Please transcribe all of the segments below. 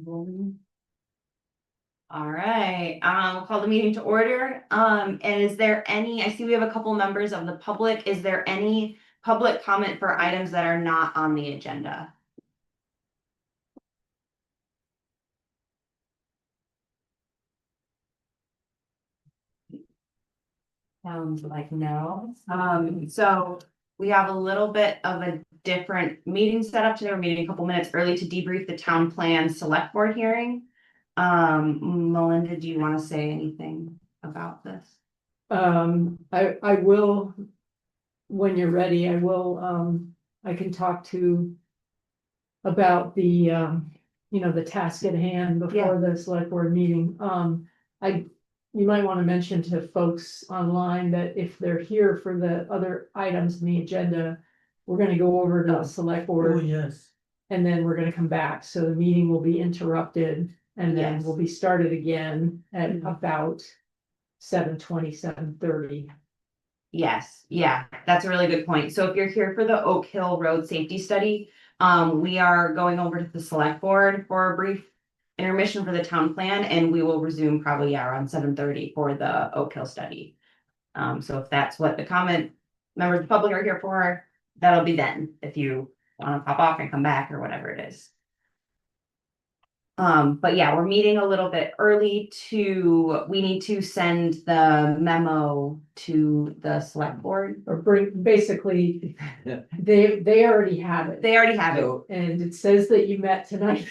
All right, we'll call the meeting to order. And is there any, I see we have a couple members of the public. Is there any public comment for items that are not on the agenda? Sounds like no. So we have a little bit of a different meeting setup today. We're meeting a couple minutes early to debrief the town plan select board hearing. Melinda, do you want to say anything about this? I will, when you're ready, I can talk to about the, the task at hand before the select board meeting. You might want to mention to folks online that if they're here for the other items in the agenda, we're gonna go over to the select Oh, board yes. and then we're gonna come back. So the meeting will be interrupted and then Yes. we'll be started again at Mhm. about 7:20, 7:30. Yes, yeah, that's a really good point. So if you're here for the Oak Hill Road Safety Study, we are going over to the select board for a brief intermission for the town plan, and we will resume probably around 7:30 for the Oak Hill study. So if that's what the members of the public are here for, that'll be then, if you want to pop off and come back or whatever it is. But yeah, we're meeting a little bit early we need to send the memo to the select board. Or basically, they already have it. They already have it. So, And it says that you met tonight.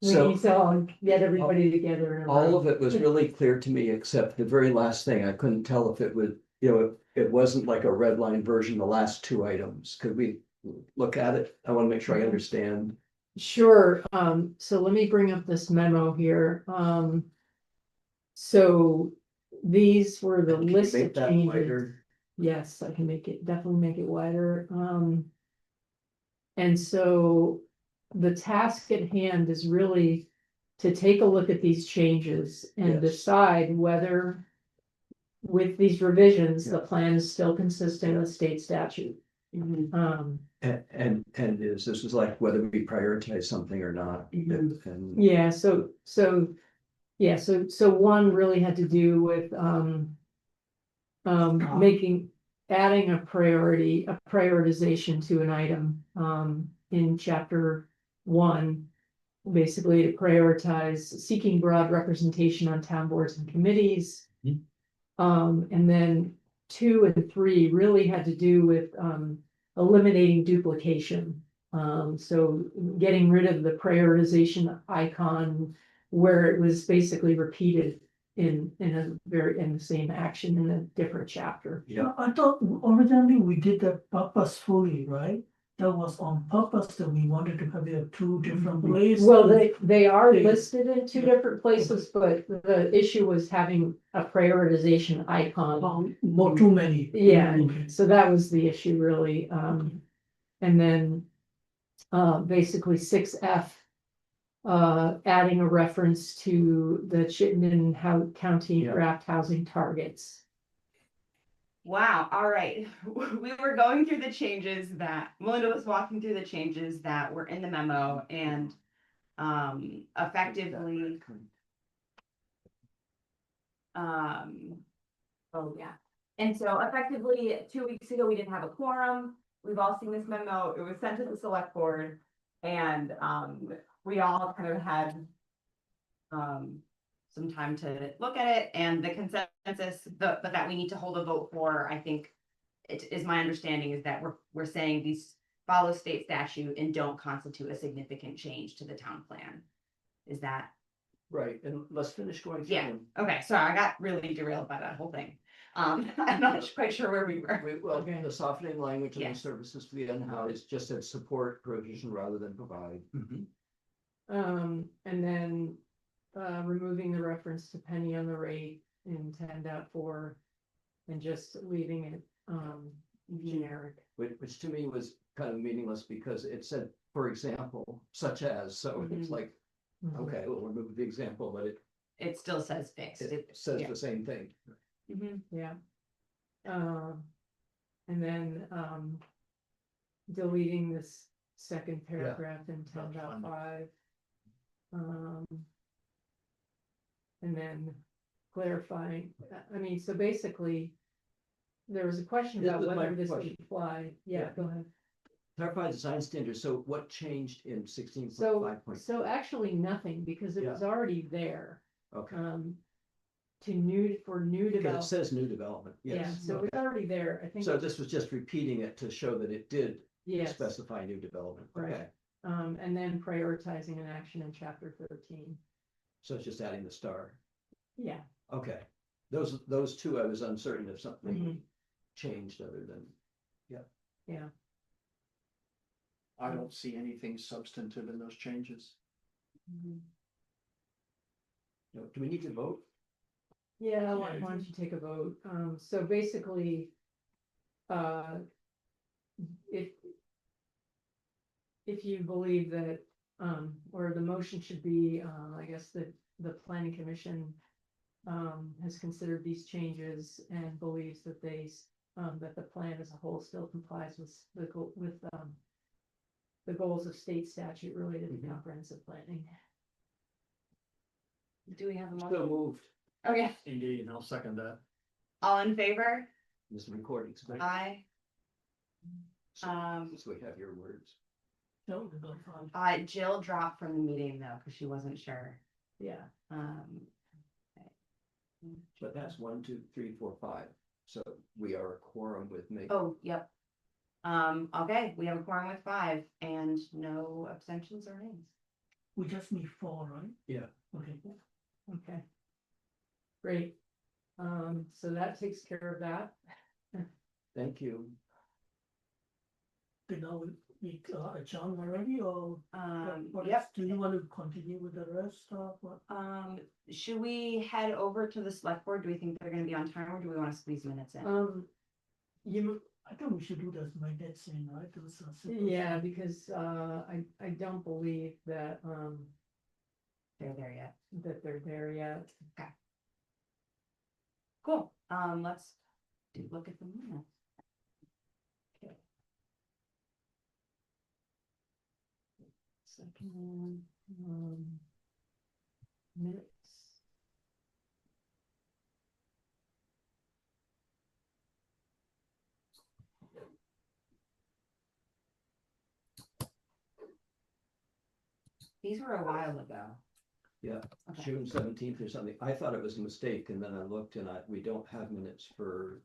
We So- need to all get everybody together. in a all room. of it was really clear to me, except the very last thing. I couldn't tell if it would, it wasn't like a red line version, the last two items. Could we look at it? I want to make sure I understand. Sure, so let me bring up this memo here, so these were the Can you list of make that changes. wider? Yes, I can definitely make it wider, and so the task at hand is really to take a look at these changes and Yes. decide whether with these revisions, the plan is still consistent with state statute. Mhm. And this is like whether we prioritize something or not. Mhm. And Yeah, so one really had to do with, adding a prioritization to an item, in chapter 1. Basically to prioritize seeking broad representation on town boards and committees. And then 2 and 3 really had to do with, eliminating duplication. So getting rid of the prioritization icon where it was basically repeated in the same action in a different chapter. yeah, I thought originally we did that purposefully, right? That was on purpose that we wanted to have it at two different places. Well, they are Yeah. listed in 2 different places, but the issue was having a prioritization icon. More too many. Yeah, Okay. so that was the issue really, and then, basically 6F. Adding a reference to the Chittenden County Yeah. draft housing targets. Wow, all right. We were going through the changes Melinda was walking through the changes that were in the memo and effectively oh yeah. And so effectively 2 weeks ago, we didn't have a quorum. We've all seen this memo. It was sent to the select board and we all kind of had some time to look at it, and the consensus, but that we need to hold a vote for, I think it is my understanding is that we're saying these follow state statute and don't constitute a significant change to the town plan. Is that? right. And let's finish going. Yeah. through Okay, sorry, I got really derailed by that whole thing. I'm not quite sure where we were. them. Well, Okay. the softening language and Yeah. the services to the unhoused just said support provision rather than provide. And then, removing the reference to penny on the rate in 10.4 and just leaving it, generic. Which to me was kind of meaningless because it said, for example, such as, so it's Mhm. like, okay, we'll remove the example, but It still says fixed. it says yeah. the same thing. Mhm. Yeah. And then, deleting this second paragraph in 10.5. And then clarifying, I mean, so basically. There was a question This about was my whether this would question. apply, yeah, Yeah. go ahead. Clarify design standards, so what changed in 16.5 So, point? so actually nothing, because it was already there, Okay, for new because it development. says new development, Yeah, yes. so it's already there, I think. So this was just repeating it to show that it did Yes, specify new development, Right. okay? and then prioritizing an action in chapter 13. So it's just adding the star, Yeah. okay. Those two, I was uncertain if something Mhm. changed other than, Yeah, I don't see anything substantive in those changes. no, do we need to vote? yeah, why don't you take a vote, so basically. If. If you believe that, or the motion should be, I guess that the planning commission. Has considered these changes and believes that that the plan as a whole still complies with the goals of state statute related to Mhm. comprehensive planning. Do we have a So motion? moved, Okay, Indeed, and I'll second that. all in favor? this recording. Aye. So we have your words. No, we don't find. Jill dropped from the meeting though, because she wasn't sure. Yeah, Okay. But that's 1, 2, 3, 4, 5. So we are a quorum with me. Oh, yep. Okay, we have a quorum with 5 and no abstentions or nays. We just need 4, right? Yeah. Okay, okay. Great. So that takes care of that. Thank you. then now we adjourn already, or what Yep. else? Do you want to continue with the rest of what? Should we head over to the select board? Do we think they're gonna be on time or do we want to squeeze minutes in? I think we should do those minutes in, right? Those are simple Yeah, stuff. because I don't believe that They're there yet. that they're there yet. Cool. Let's look at the minutes. Okay. Second, minutes. These were a while ago. Yeah, Okay. June 17th or something. I thought it was a mistake and then I looked and we don't have minutes for.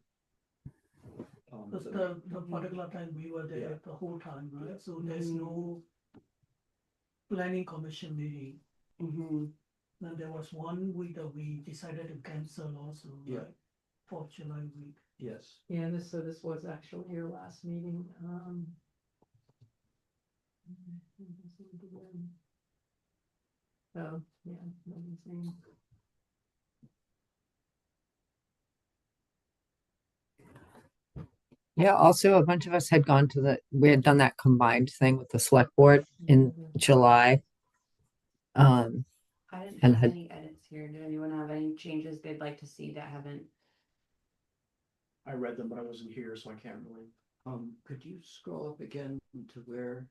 Because the particular time we were Yeah. there the whole time, right? So there's no planning commission meeting. Mhm. And there was one week that we decided to cancel also, Yeah. right? 4th July week. Yes, Yeah, so this was actually your last meeting, So, yeah, nothing's name. Yeah, also a bunch of us had gone to we had done that combined thing with the select board in July. I didn't And have had- any edits here. Did anyone have any changes they'd like to see that haven't? I read them, but I wasn't here, so I can't really. could you scroll up again to where?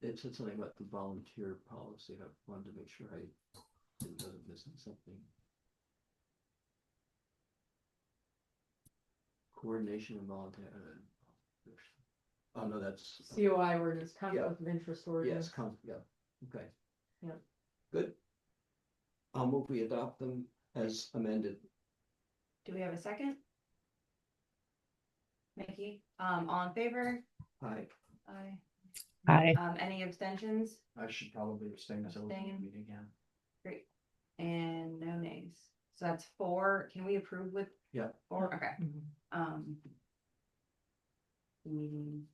It said something about the volunteer policy. I wanted to make sure I wasn't missing something. Coordination and volunteer. Oh, no, that's. COI ordinance, conflict of interest ordinance. Yes, yeah, okay. Yep. Good. I'll move we adopt them as amended. Do we have a second? Mickey, all in favor? Aye. Aye. I Any abstentions? I should probably abstain because I was in Abstain. the meeting, yeah. Great. And no nays. So that's 4. Can we approve with? Yeah. 4, okay. Mhm. The meeting.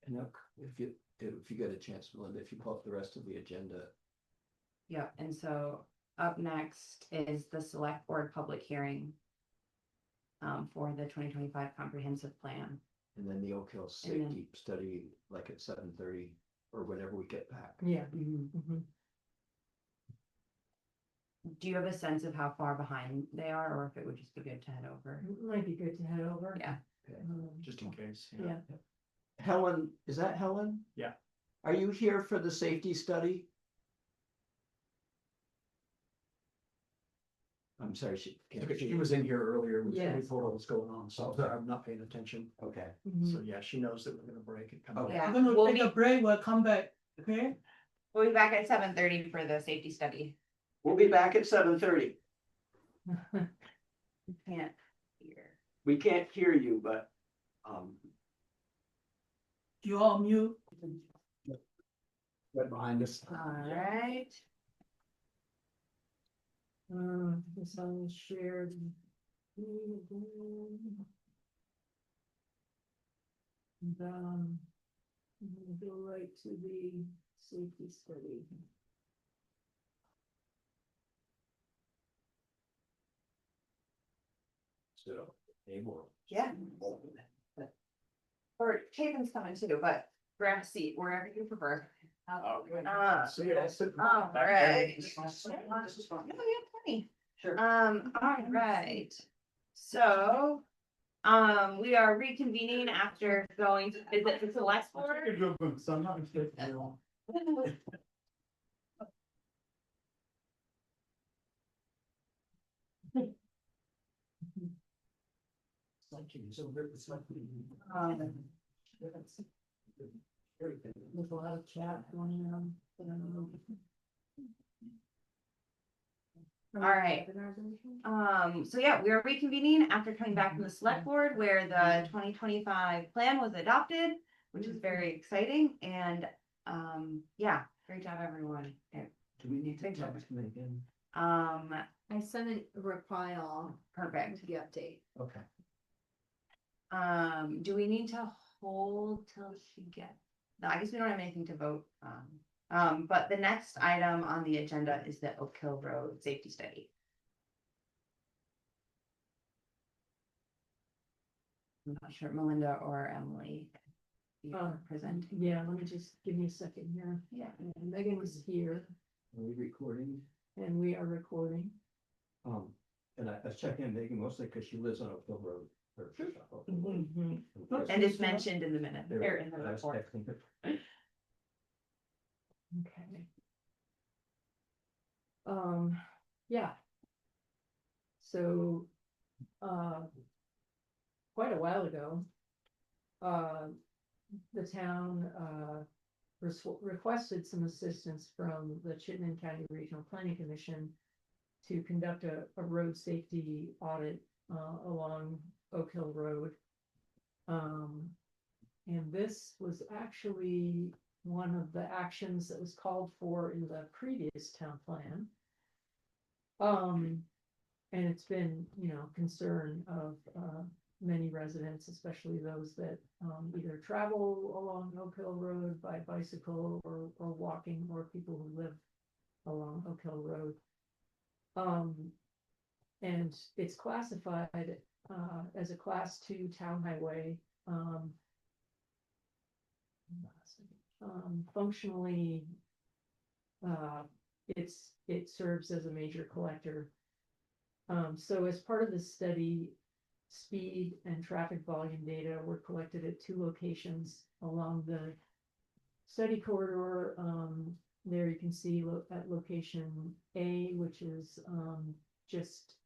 And look, if you get a chance, Melinda, if you pull up the rest of the agenda, Yeah, and so up next is the select board public hearing. For the 2025 comprehensive plan. and then the Oak Hill And then- safety study, like at 7:30 or whenever we get back. Yeah. Mhm. Mhm. do you have a sense of how far behind they are, or if it would just be good to head over? It might be good to head over. Yeah. Just in case. Yeah. Helen, is that Helen? Yeah. Are you here for the safety study? I'm sorry, she. Okay, she was in here earlier, we Yes. told her what's going on, so I'm not paying attention. Okay, Mhm. So yeah, she knows that we're gonna break and come Okay. back. Yeah, We're gonna we'll take be, a break, we'll come back, okay? we'll be back at 7:30 for the safety study. we'll be back at 7:30. Can't hear. We can't hear you, but, You all mute. Right behind us. All right. This one is shared. And, I'm gonna go right to the safety study. So, able. Yeah. Or Taven's coming too, but grab a seat wherever you prefer. So yeah, I'll sit. All back right. there. This is fine. No, you have plenty. Sure. All right. So, we are reconvening after going to visit the select board. So I'm not mistaken at all. There's a lot of chat going on. All right. So yeah, we are reconvening after coming back from the select board where the 2025 plan was adopted, which is very exciting. And, yeah, great job, everyone. do we need to text me again? I sent a reply all Perfect. to the update. Okay. Do we need to hold till she gets? No, I guess we don't have anything to vote on. But the next item on the agenda is the Oak Hill Road safety study. I'm not sure, Melinda or Emily. You are present. Yeah, let me just give me a second here. Yeah. And Megan is here Are we recording? and we are recording. And I checked in Megan mostly because she lives on Oak Hill Road. Mhm. And it's mentioned in the minute, There, or in the I was report. texting her. Okay. Yeah. So, quite a while ago, the town, requested some assistance from the Chittenden County Regional Planning Commission to conduct a road safety audit, along Oak Hill Road. And this was actually one of the actions that was called for in the previous town plan. And it's been, concern of, many residents, especially those that, either travel along Oak Hill Road by bicycle or walking, or people who live along Oak Hill Road. And it's classified, as a class 2 town highway. Functionally, it serves as a major collector. So as part of the study, speed and traffic volume data were collected at 2 locations along the study corridor. There you can see at location A, which is just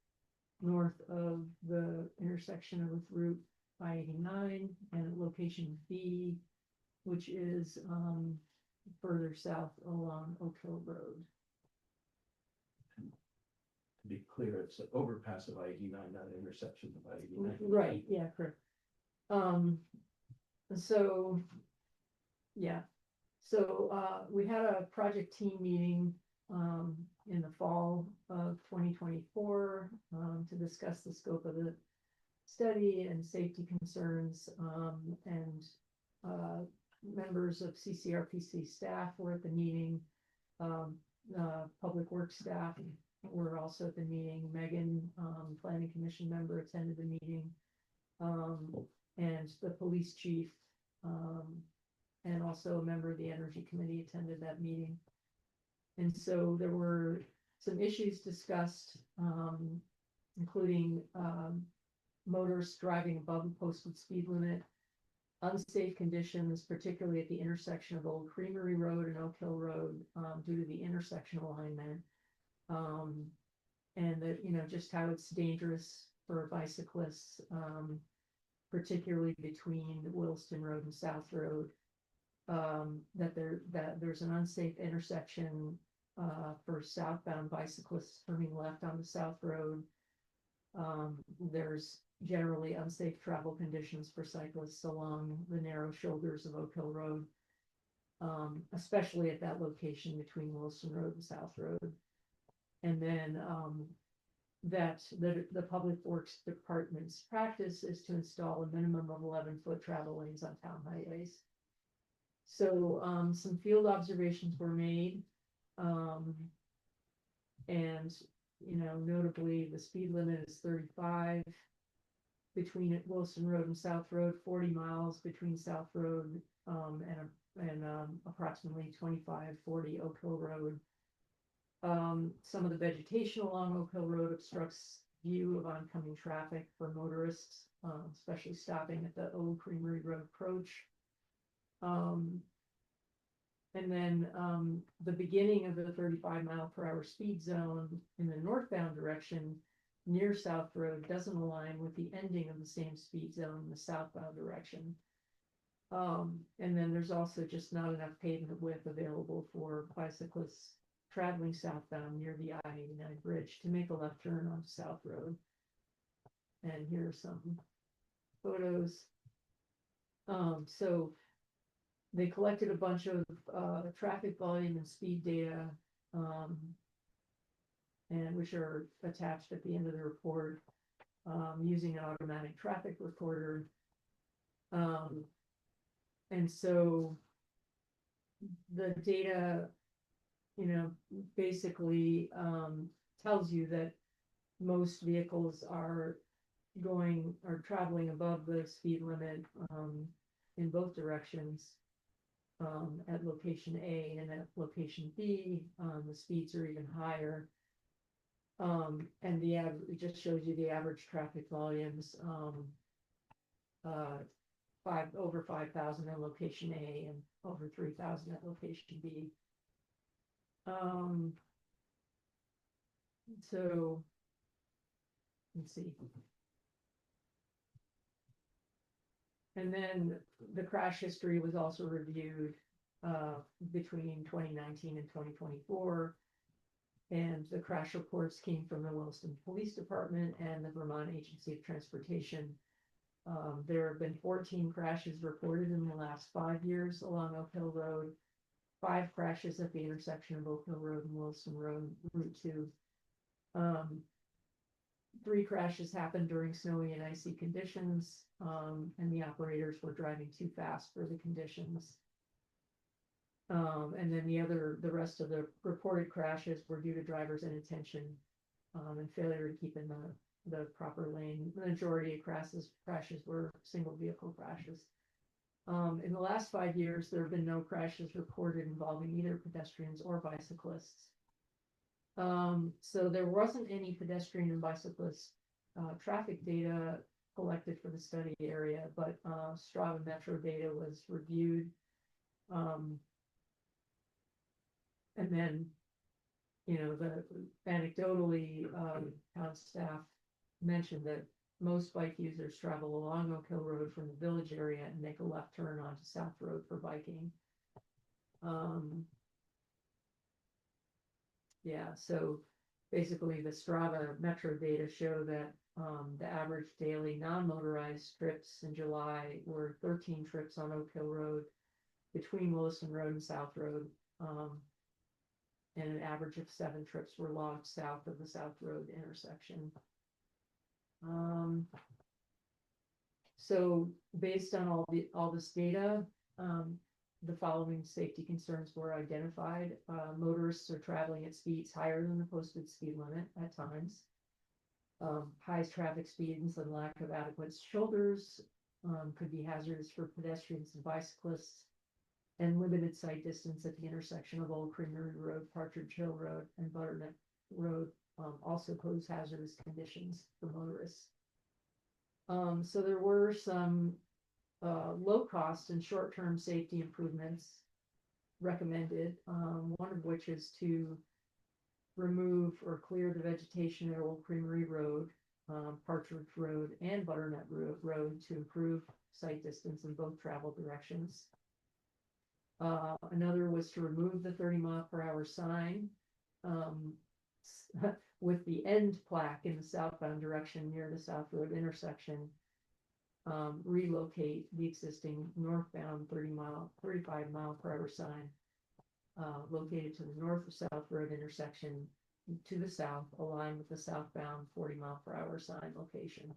north of the intersection with Route I-89, and at location B, which is further south along Oak Hill Road. To be clear, it's an overpass of I-89, not an intersection of I-89. Right, yeah, correct. So, yeah, so we had a project team meeting in the fall of 2024 to discuss the scope of the study and safety concerns, and members of CCRPC staff were at the meeting. Public works staff were also at the meeting. Megan, planning commission member, attended the meeting. And the police chief, and also a member of the energy committee attended that meeting. And so there were some issues discussed, including, motorists driving above the posted speed limit, unsafe conditions, particularly at the intersection of Old Creamery Road and Oak Hill Road, due to the intersection alignment. And that, you know, just how it's dangerous for bicyclists, particularly between Williston Road and South Road. That there's an unsafe intersection, for southbound bicyclists turning left on the South Road. There's generally unsafe travel conditions for cyclists along the narrow shoulders of Oak Hill Road. Especially at that location between Wilson Road and South Road. And then, that the Public Works Department's practice is to install a minimum of 11-foot travel lanes on town highways. So, some field observations were made. And, you know, notably, the speed limit is 35 between Wilson Road and South Road, 40 miles between South Road, and approximately 25-40 Oak Hill Road. Some of the vegetation along Oak Hill Road obstructs view of oncoming traffic for motorists, especially stopping at the Old Creamery Road approach. And then, the beginning of the 35-mile-per-hour speed zone in the northbound direction near South Road doesn't align with the ending of the same speed zone in the southbound direction. And then there's also just not enough pavement width available for bicyclists traveling southbound near the I-89 bridge to make a left turn onto South Road. And here are some photos. So they collected a bunch of traffic volume and speed data, and which are attached at the end of the report, using an automatic traffic recorder. And so the data, you know, basically tells you that most vehicles are traveling above the speed limit in both directions. At location A and at location B, the speeds are even higher. And it just shows you the average traffic volumes, over 5,000 at location A and over 3,000 at location B. So let's see. And then the crash history was also reviewed between 2019 and 2024. And the crash reports came from the Williston Police Department and the Vermont Agency of Transportation. There have been 14 crashes reported in the last 5 years along Oak Hill Road, 5 crashes at the intersection of Oak Hill Road and Williston Road, Route 2. 3 crashes happened during snowy and icy conditions, and the operators were driving too fast for the conditions. And then the rest of the reported crashes were due to drivers' inattention, and failure to keep in the proper lane. The majority of crashes were single vehicle crashes. In the last 5 years, there have been no crashes reported involving either pedestrians or bicyclists. So there wasn't any pedestrian and bicyclist traffic data collected for the study area, but Strava Metro data was reviewed. And then, you know, anecdotally, town staff mentioned that most bike users travel along Oak Hill Road from the village area and make a left turn onto South Road for biking. Yeah, so basically the Strava Metro data show that the average daily non-motorized trips in July were 13 trips on Oak Hill Road between Williston Road and South Road. And an average of 7 trips were logged south of the South Road intersection. So based on all this data, the following safety concerns were identified. Motorists are traveling at speeds higher than the posted speed limit at times. High traffic speeds and lack of adequate shoulders could be hazardous for pedestrians and bicyclists. And limited sight distance at the intersection of Old Creamery Road, Partridge Hill Road, and Butternut Road, also pose hazardous conditions for motorists. So there were some, low cost and short-term safety improvements recommended, one of which is to remove or clear the vegetation at Old Creamery Road, Partridge Road, and Butternut Road to improve sight distance in both travel directions. Another was to remove the 30-mile-per-hour sign, with the end plaque in the southbound direction near the South Road intersection. Relocate the existing northbound 35-mile-per-hour sign, located to the north of South Road intersection to the south, aligned with the southbound 40-mile-per-hour sign location.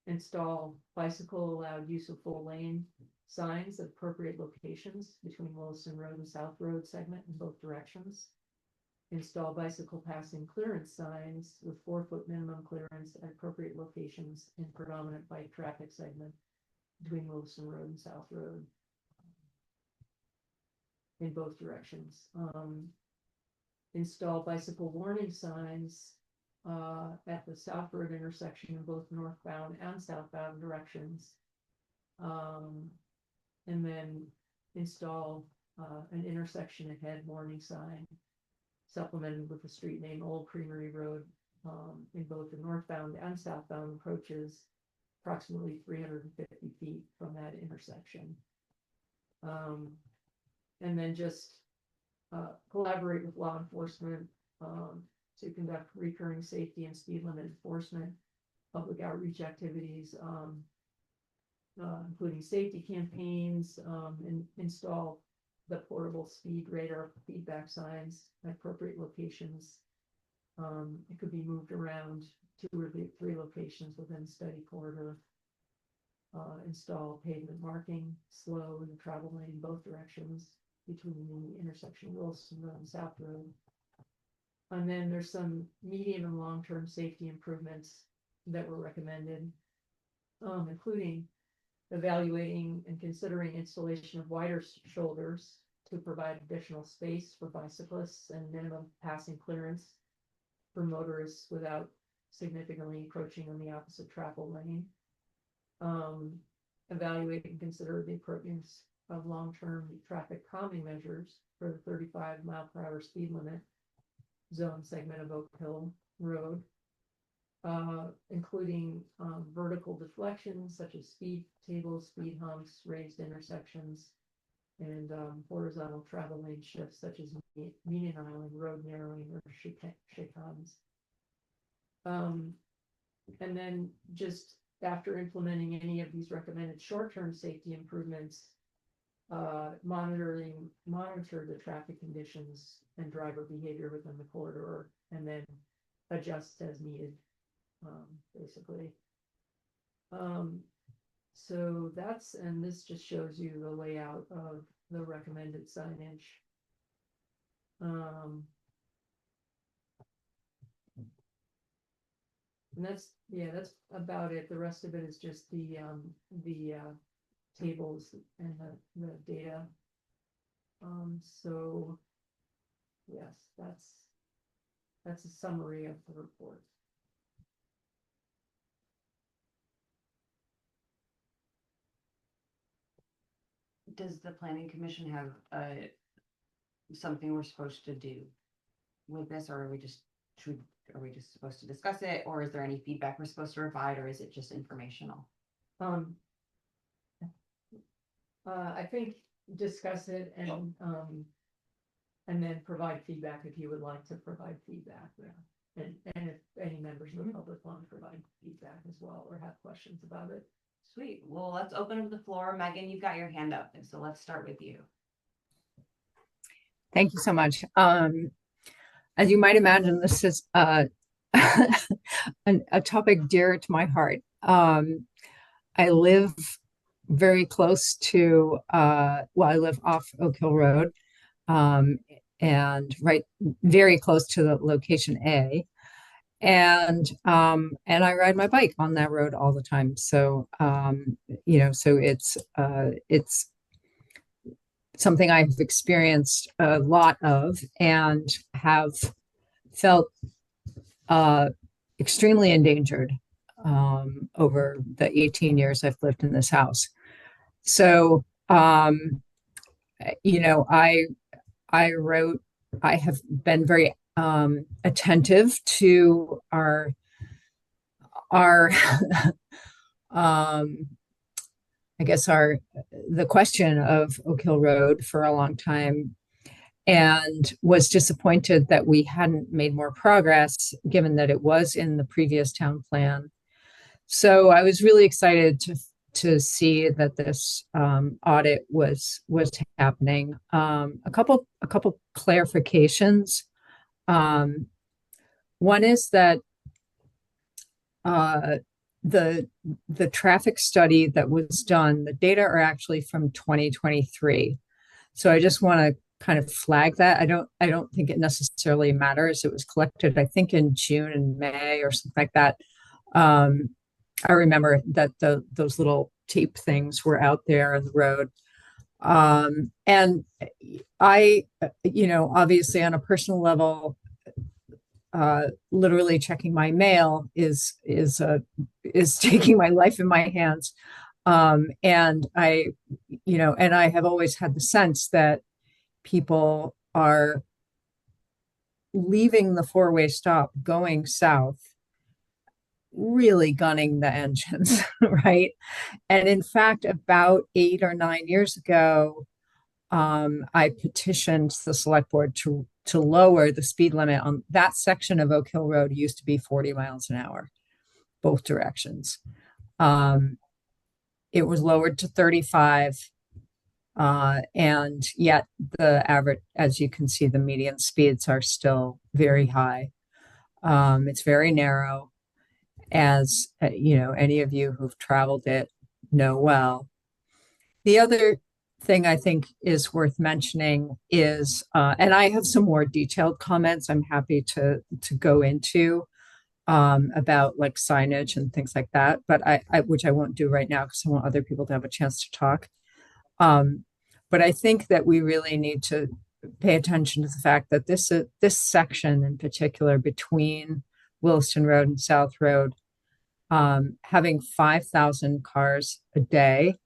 Install bicycle allowed use of full lane signs at appropriate locations between Williston Road and South Road segment in both directions. Install bicycle passing clearance signs with 4-foot minimum clearance at appropriate locations in predominant bike traffic segment between Williston Road and South Road in both directions. Install bicycle warning signs at the South Road intersection in both northbound and southbound directions. And then install an intersection ahead warning sign supplemented with the street name Old Creamery Road in both the northbound and southbound approaches, approximately 350 feet from that intersection. And then just collaborate with law enforcement to conduct recurring safety and speed limit enforcement, public outreach activities, including safety campaigns, and install the portable speed radar feedback signs at appropriate locations. It could be moved around 2 or 3 locations within study corridor. Install pavement marking, slow in the travel lane in both directions between the intersection of Williston Road and South Road. And then there's some medium and long-term safety improvements that were recommended, including evaluating and considering installation of wider shoulders to provide additional space for bicyclists and minimum passing clearance for motorists without significantly encroaching on the opposite travel lane. Evaluate and consider the appropriateness of long-term traffic calming measures for the 35-mile-per-hour speed limit zone segment of Oak Hill Road, including vertical deflections such as speed tables, speed humps, raised intersections, and horizontal travel lane shifts such as median island, road narrowing, or chicanes. And then just after implementing any of these recommended short-term safety improvements, monitor the traffic conditions and driver behavior within the corridor, and then adjust as needed, basically. So that's, and this just shows you the layout of the recommended signage. And that's about it. The rest of it is just the tables and the data. So yes, that's a summary of the report. Does the planning commission have something we're supposed to do with this, or are we just supposed to discuss it, or is there any feedback we're supposed to provide, or is it just informational? I think discuss it and then provide feedback if you would like to provide feedback. Yeah. And if any members of the public want to provide feedback as well or have questions about it. Sweet. Well, let's open up the floor. Megan, you've got your hand up, and so let's start with you. Thank you so much. As you might imagine, this is a topic dear to my heart. I live very close to, I live off Oak Hill Road, and very close to the location A. And I ride my bike on that road all the time. So, so it's something I've experienced a lot of and have felt extremely endangered over the 18 years I've lived in this house. So, you know, I wrote, I have been very attentive to our I guess the question of Oak Hill Road for a long time, and was disappointed that we hadn't made more progress given that it was in the previous town plan. So I was really excited to see that this audit was happening. A couple clarifications. One is that the traffic study that was done, the data are actually from 2023. So I just want to kind of flag that. I don't think it necessarily matters. It was collected, I think, in June and May or something like that. I remember that those little tape things were out there on the road. And I, you know, obviously on a personal level, literally checking my mail is taking my life in my hands. And I, you know, and I have always had the sense that people are leaving the four-way stop going south, really gunning the engines, right? And in fact, about 8 or 9 years ago, I petitioned the select board to lower the speed limit on that section of Oak Hill Road. Used to be 40 miles an hour, both directions. It was lowered to 35. And yet the average, as you can see, the median speeds are still very high. It's very narrow, as you know, any of you who've traveled it know well. The other thing I think is worth mentioning is, and I have some more detailed comments I'm happy to go into about like signage and things like that, but I which I won't do right now because I want other people to have a chance to talk. But I think that we really need to pay attention to the fact that this section in particular between Williston Road and South Road, having 5,000 cars a day,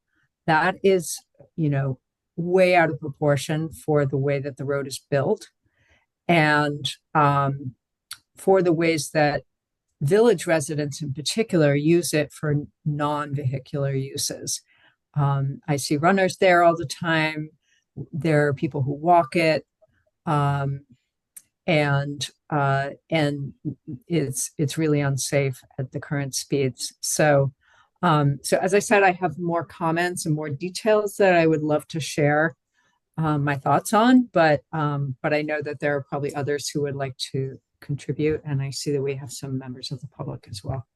that is, you know, way out of proportion for the way that the road is built, and for the ways that village residents in particular use it for non-vehicular uses. I see runners there all the time. There are people who walk it, and it's really unsafe at the current speeds. So, so as I said, I have more comments and more details that I would love to share my thoughts on, but I know that there are probably others who would like to contribute, and I see that we have some members of the public as well.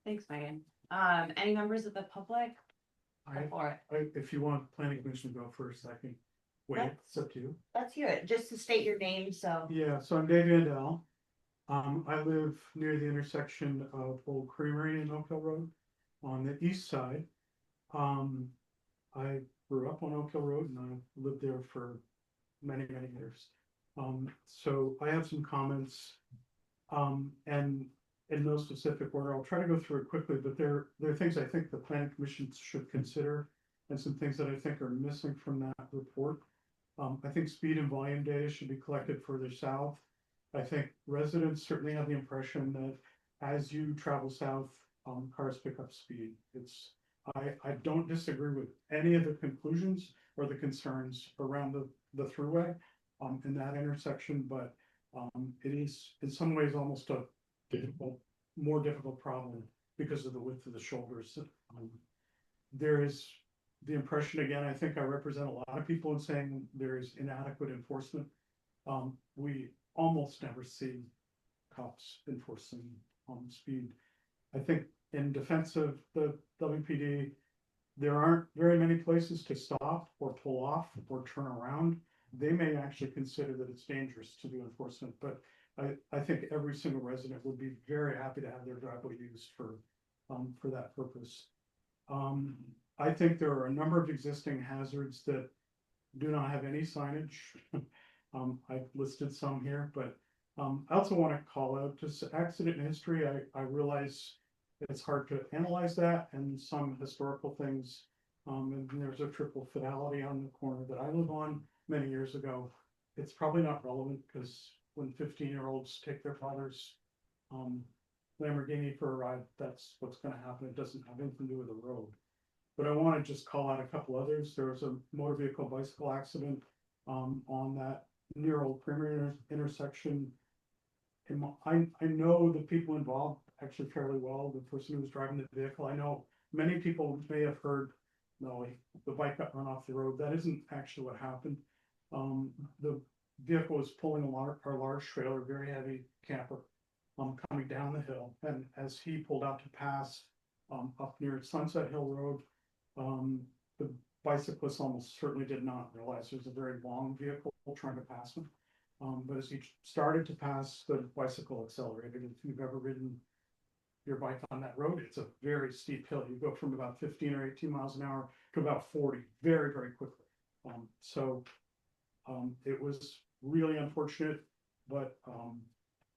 Thanks, Megan. Any members of the public? If you want planning commission to go first, I can wait. It's up to you. Let's hear it, just to state your name, so. Yeah, so I'm Dave Vandell. I live near the intersection of Old Creamery and Oak Hill Road on the east side. I grew up on Oak Hill Road and I lived there for many, many years. So I have some comments, and in no specific order. I'll try to go through it quickly, but there are things I think the planning commission should consider and some things that I think are missing from that report. I think speed and volume data should be collected further south. I think residents certainly have the impression that as you travel south, cars pick up speed. I don't disagree with any of the conclusions or the concerns around the thruway in that intersection, but it is in some ways almost a more difficult problem because of the width of the shoulders. There is the impression, again, I think I represent a lot of people in saying there is inadequate enforcement. We almost never see cops enforcing speed. I think in defense of the WPD, there aren't very many places to stop or pull off or turn around. They may actually consider that it's dangerous to do enforcement, but I think every single resident would be very happy to have their driveway used for that purpose. I think there are a number of existing hazards that do not have any signage. I've listed some here, but I also want to call out just accident history. I realize it's hard to analyze that and some historical things. And there's a triple fatality on the corner that I live on many years ago. It's probably not relevant because when 15-year-olds take their father's Lamborghini for a ride, that's what's going to happen. It doesn't have anything to do with the road. But I want to just call out a couple others. There was a motor vehicle bicycle accident on that near Old Premier intersection. And I know the people involved actually fairly well. The person who was driving the vehicle, I know many people may have heard, no, the bike got run off the road. That isn't actually what happened. The vehicle was pulling a large trailer, very heavy camper, coming down the hill. And as he pulled out to pass up near Sunset Hill Road, the bicyclist almost certainly did not realize there's a very long vehicle trying to pass him. But as he started to pass, the bicycle accelerated. If you've ever ridden your bike on that road, it's a very steep hill. You go from about 15 or 18 miles an hour to about 40 very, very quickly. It was really unfortunate, but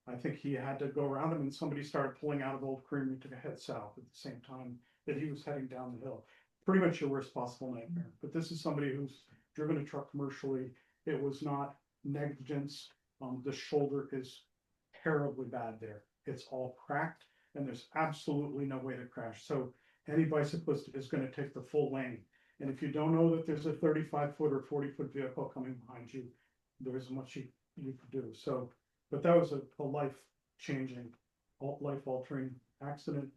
I think he had to go around him and somebody started pulling out of Old Creamery to head south at the same time that he was heading down the hill. Pretty much your worst possible nightmare. But this is somebody who's driven a truck commercially. It was not negligence. The shoulder is terribly bad there. It's all cracked and there's absolutely no way to crash. So any bicyclist is going to take the full lane. And if you don't know that there's a 35-foot or 40-foot vehicle coming behind you, there isn't much you could do. So, but that was a life-changing, life-altering accident.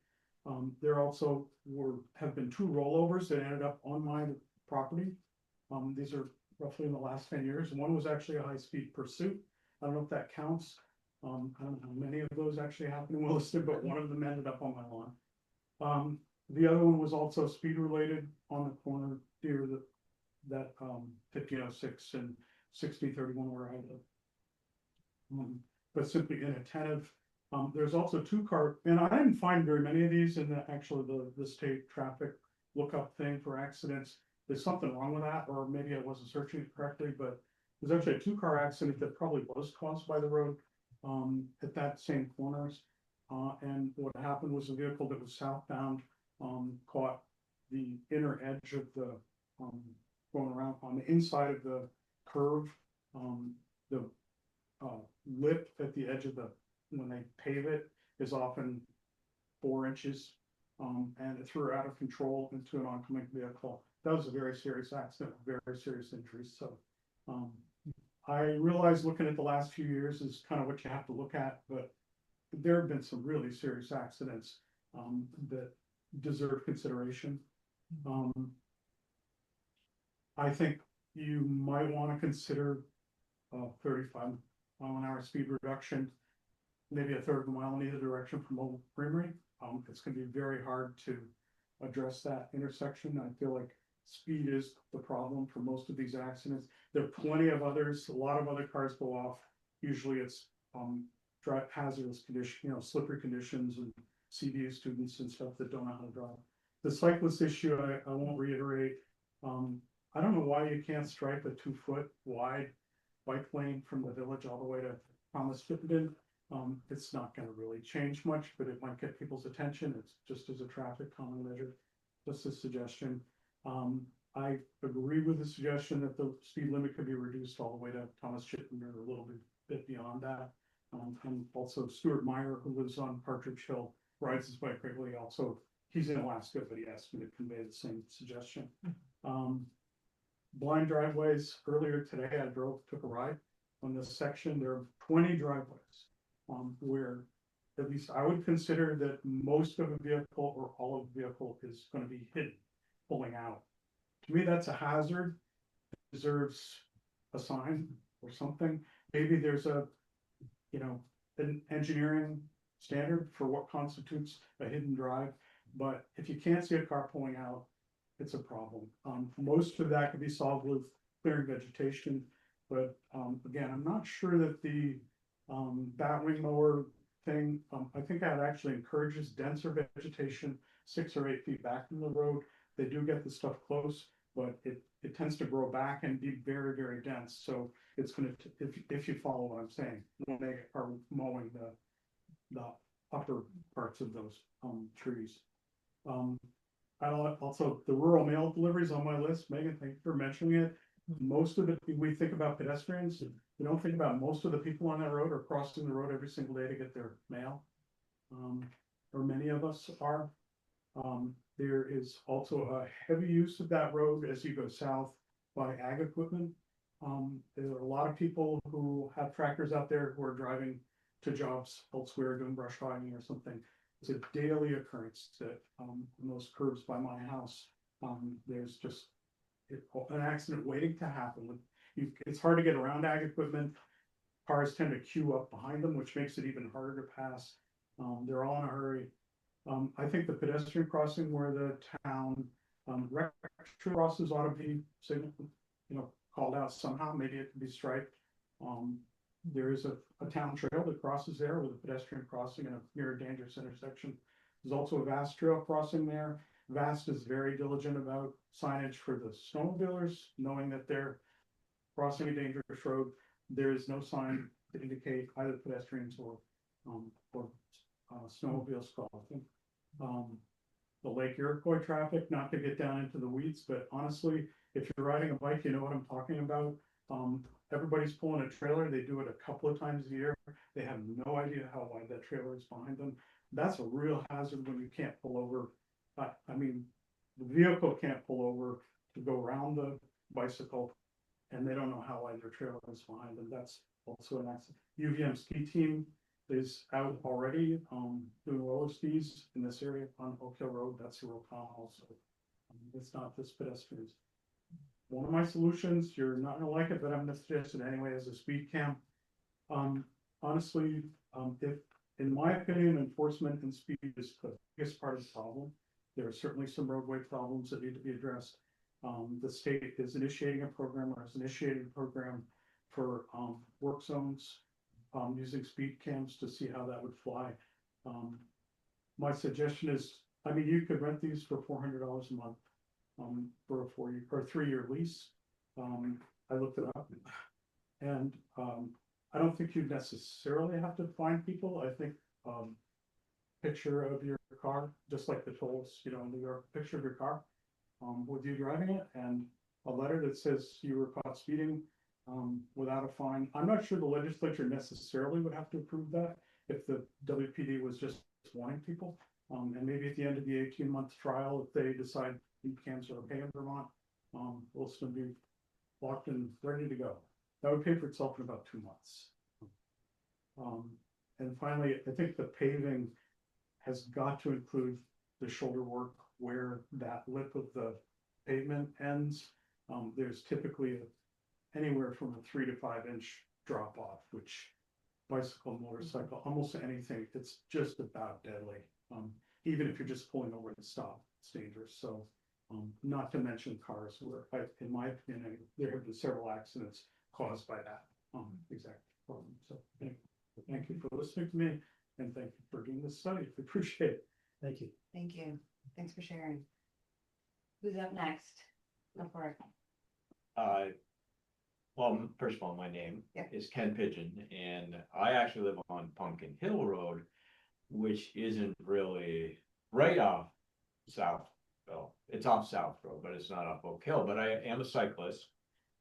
There also have been 2 rollovers that ended up on my property. These are roughly in the last 10 years. One was actually a high-speed pursuit. I don't know if that counts. I don't know how many of those actually happened in Williston, but one of them ended up on my lawn. The other one was also speed related on the corner near that 1506 and 1631 where I live. But simply inattentive. There's also 2 car, and I didn't find very many of these in the state traffic lookup thing for accidents. There's something wrong with that, or maybe I wasn't searching it correctly, but there's actually a 2-car accident that probably was caused by the road at that same corners. And what happened was a vehicle that was southbound caught the inner edge of the going around on the inside of the curve, the lip at the edge of when they pave it is often 4 inches, and it threw out of control into an oncoming vehicle. That was a very serious accident, very serious injuries. So I realize looking at the last few years is kind of what you have to look at, but there have been some really serious accidents that deserve consideration. I think you might want to consider 35-mile-an-hour speed reduction, maybe a third of a mile in either direction from Old Creamery. It's going to be very hard to address that intersection. I feel like speed is the problem for most of these accidents. There are plenty of others. A lot of other cars go off. Usually it's drive hazardous condition, slippery conditions and CDU students and stuff that don't know how to drive. The cyclist issue, I won't reiterate. I don't know why you can't stripe a 2-foot wide bike lane from the village all the way to Thomas Chittenden. It's not going to really change much, but it might get people's attention. It's just as a traffic calming measure, just a suggestion. I agree with the suggestion that the speed limit could be reduced all the way to Thomas Chittenden or a little bit beyond that. And also Stuart Meyer, who lives on Partridge Hill, rides his bike regularly. Also, he's in Alaska, but he asked me to convey the same suggestion. Blind driveways. Earlier today, I took a ride on this section. There are 20 driveways where at least I would consider that most of a vehicle or all of the vehicle is going to be hidden, pulling out. To me, that's a hazard. It deserves a sign or something. Maybe there's an engineering standard for what constitutes a hidden drive. But if you can't see a car pulling out, it's a problem. Most of that could be solved with clearing vegetation. But again, I'm not sure that the batwing mower thing, I think that actually encourages denser vegetation 6 or 8 feet back from the road. they do get the stuff close, but it tends to grow back and be very, very dense. So it's gonna, if you follow what I'm saying, when they are mowing the upper parts of those, trees. I also, the rural mail deliveries on my list, Megan, thank you for mentioning it. Most of it, we think about pedestrians, we don't think about most of the people on that road are crossing the road every single day to get their mail. Or many of us are. There is also a heavy use of that road as you go south by ag equipment. There are a lot of people who have tractors out there who are driving to jobs elsewhere, doing brush hogging or something. It's a daily occurrence that, in those curves by my house, there's just an accident waiting to happen. It's hard to get around ag equipment. Cars tend to queue up behind them, which makes it even harder to pass. They're all in a hurry. I think the pedestrian crossing where the town, crosses ought to be called out somehow. Maybe it could be striped. There is a town trail that crosses there with a pedestrian crossing and a near a dangerous intersection. There's also a Vast trail crossing there. Vast is very diligent about signage for the snowmobilers, knowing that they're crossing a dangerous road. There is no sign to indicate either pedestrians or snowmobiles crossing. The Lake Iroquois traffic, not to get down into the weeds, but honestly, if you're riding a bike, you know what I'm talking about. Everybody's pulling a trailer. They do it a couple of times a year. They have no idea how wide that trailer is behind them. That's a real hazard when you can't pull over. I mean, the vehicle can't pull over to go around the bicycle, and they don't know how wide their trailer is behind them. That's also an accident. UVM ski team is out already, doing roller skis in this area on Oak Hill Road. That's a real town also. It's not just pedestrians. One of my solutions, you're not gonna like it, but I'm gonna suggest it anyway, as a speed cam. Honestly, if, in my opinion, enforcement and speed is the biggest part of the problem. There are certainly some roadway problems that need to be addressed. The state is initiating a program, or has initiated a program for work zones, using speed cams to see how that would fly. My suggestion is, I mean, you could rent these for $400 a month. For a 4-year or 3-year lease. I looked it up, and I don't think you necessarily have to find people. I think picture of your car, just like the tolls, in New York, picture of your car with you driving it, and a letter that says you were caught speeding without a fine. I'm not sure the legislature necessarily would have to approve that if the WPD was just warning people. And maybe at the end of the 18-month trial, if they decide speed cams are okay in Vermont, Williston will be locked and ready to go. That would pay for itself in about 2 months. And finally, I think the paving has got to include the shoulder work where that lip of the pavement ends. There's typically anywhere from a 3 to 5 inch drop off, which bicycle, motorcycle, almost anything, it's just about deadly. Even if you're just pulling over to stop, it's dangerous. So, not to mention cars where, in my opinion, there have been several accidents caused by that exact problem. So, anyway, thank you for listening to me, and thank you for doing this study. I appreciate it. Thank you. Thank you. Thanks for sharing. Who's up next? Go for it. Well, first of all, my name Yep. is Ken Pigeon, and I actually live on Pumpkin Hill Road, which isn't really right off South. Well, it's off South Road, but it's not up Oak Hill. But I am a cyclist,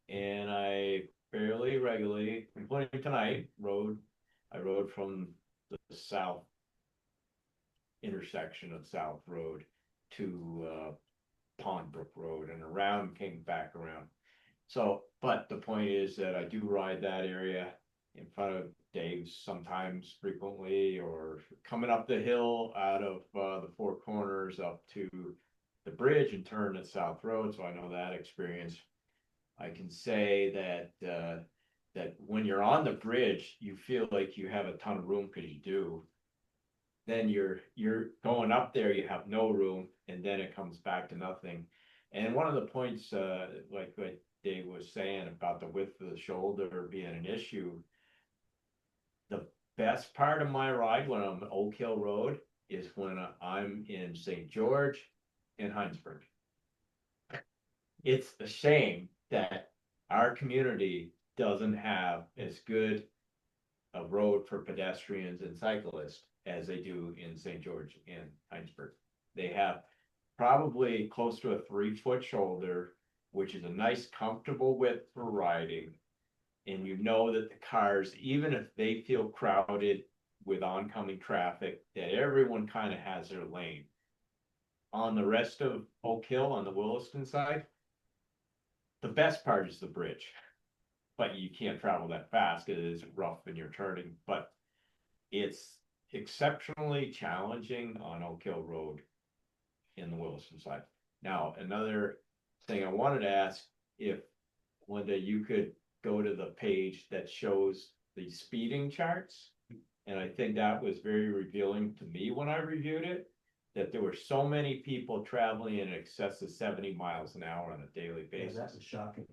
and I fairly regularly, including tonight, I rode from the south intersection of South Road to Pondbrook Road and around, came back around. So, but the point is that I do ride that area in front of Dave's sometimes, frequently, or coming up the hill out of the Four Corners up to the bridge and turn at South Road. So I know that experience. I can say that that when you're on the bridge, you feel like you have a ton of room, because you do. Then you're going up there, you have no room, and then it comes back to nothing. And one of the points, like what Dave was saying about the width of the shoulder being an issue, the best part of my ride when I'm Oak Hill Road is when I'm in St. George and Heinsberg. it's a shame that our community doesn't have as good a road for pedestrians and cyclists as they do in St. George and Heinsberg. They have probably close to a 3-foot shoulder, which is a nice comfortable width for riding. And you know that the cars, even if they feel crowded with oncoming traffic, that everyone kind of has their lane. On the rest of Oak Hill, on the Williston side, the best part is the bridge. But you can't travel that fast because it is rough and you're turning, but it's exceptionally challenging on Oak Hill Road in the Williston side. Now, another thing I wanted to ask, if Linda, you could go to the page that shows the speeding charts. And I think that was very revealing to me when I reviewed it, that there were so many people traveling in excess of 70 miles an hour on a daily Yeah, basis. that was shocking.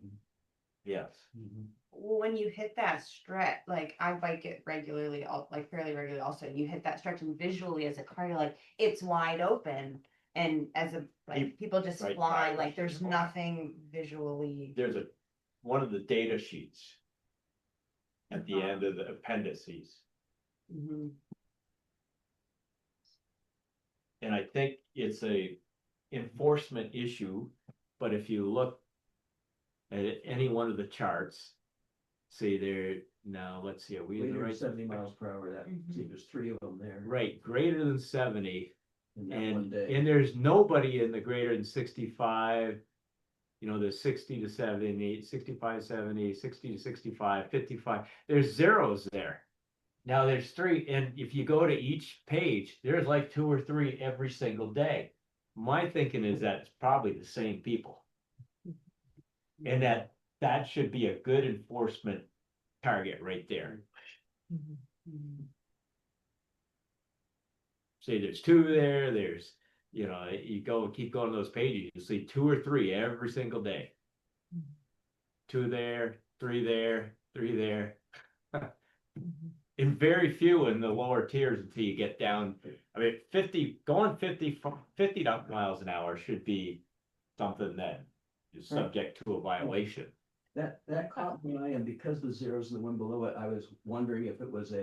Yes. When you hit that stretch, like I bike it regularly, like fairly regularly also, you hit that stretch and visually as a car, you're like, it's wide open. And as a, like, people just Right, fly, right. like there's nothing visually. There's one of the data sheets at the end of the appendices. Mhm. And I think it's a enforcement issue, but if you look at any one of the charts, see there, now, let's see, are we in the Greater than right? 70 miles per hour, that, see, Mhm. there's 3 of them there. Right, greater than 70, In that one day. and there's nobody in the greater than 65. You know, there's 60 to 70, 65, 70, 60 to 65, 55. There's zeros there. Now there's 3, and if you go to each page, there's like 2 or 3 every single day. My thinking is that it's probably the same people. And that should be a good enforcement target right there. Say there's 2 there, there's, you know, you keep going to those pages, you see 2 or 3 every single day. 2 there, 3 there, 3 there. And very few in the lower tiers until you get down. I mean, 50 miles an hour should be something that is subject to a violation. That caught my eye, and because the zeros and the one below it, I was wondering if it was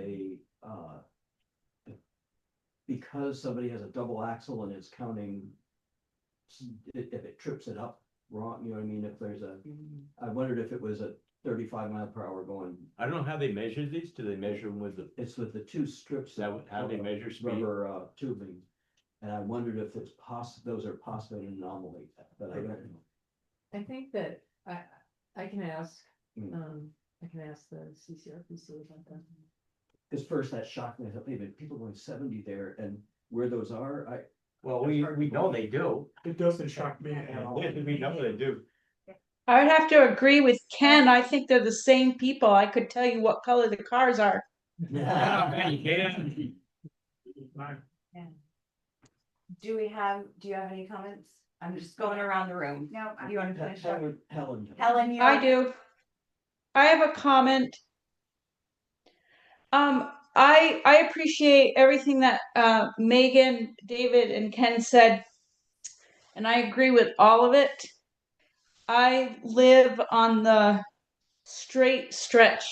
because somebody has a double axle and it's counting, if it trips it up wrong, you know what I mean? If there's I wondered if it was a 35 mile per hour going. I don't know how they measure these. Do they measure them with the, It's with the 2 strips. is that how they measure speed? Rubber tubing. And I wondered if it's those are possibly an anomaly, but I don't know. I think that I can ask, Mm. I can ask the CCRPC about that. Because first that shocked me, I thought, wait a minute, people going 70 there, and where those are, Well, we know they do. It doesn't shock me at all. We know they do. I would have to agree with Ken. I think they're the same people. I could tell you what color the cars are. Yeah, you can. Do you have any comments? I'm just going around the room. No, You want to finish up? Helen. Helen, you. I do. I have a comment. I appreciate everything that Megan, David, and Ken said, and I agree with all of it. I live on the straight stretch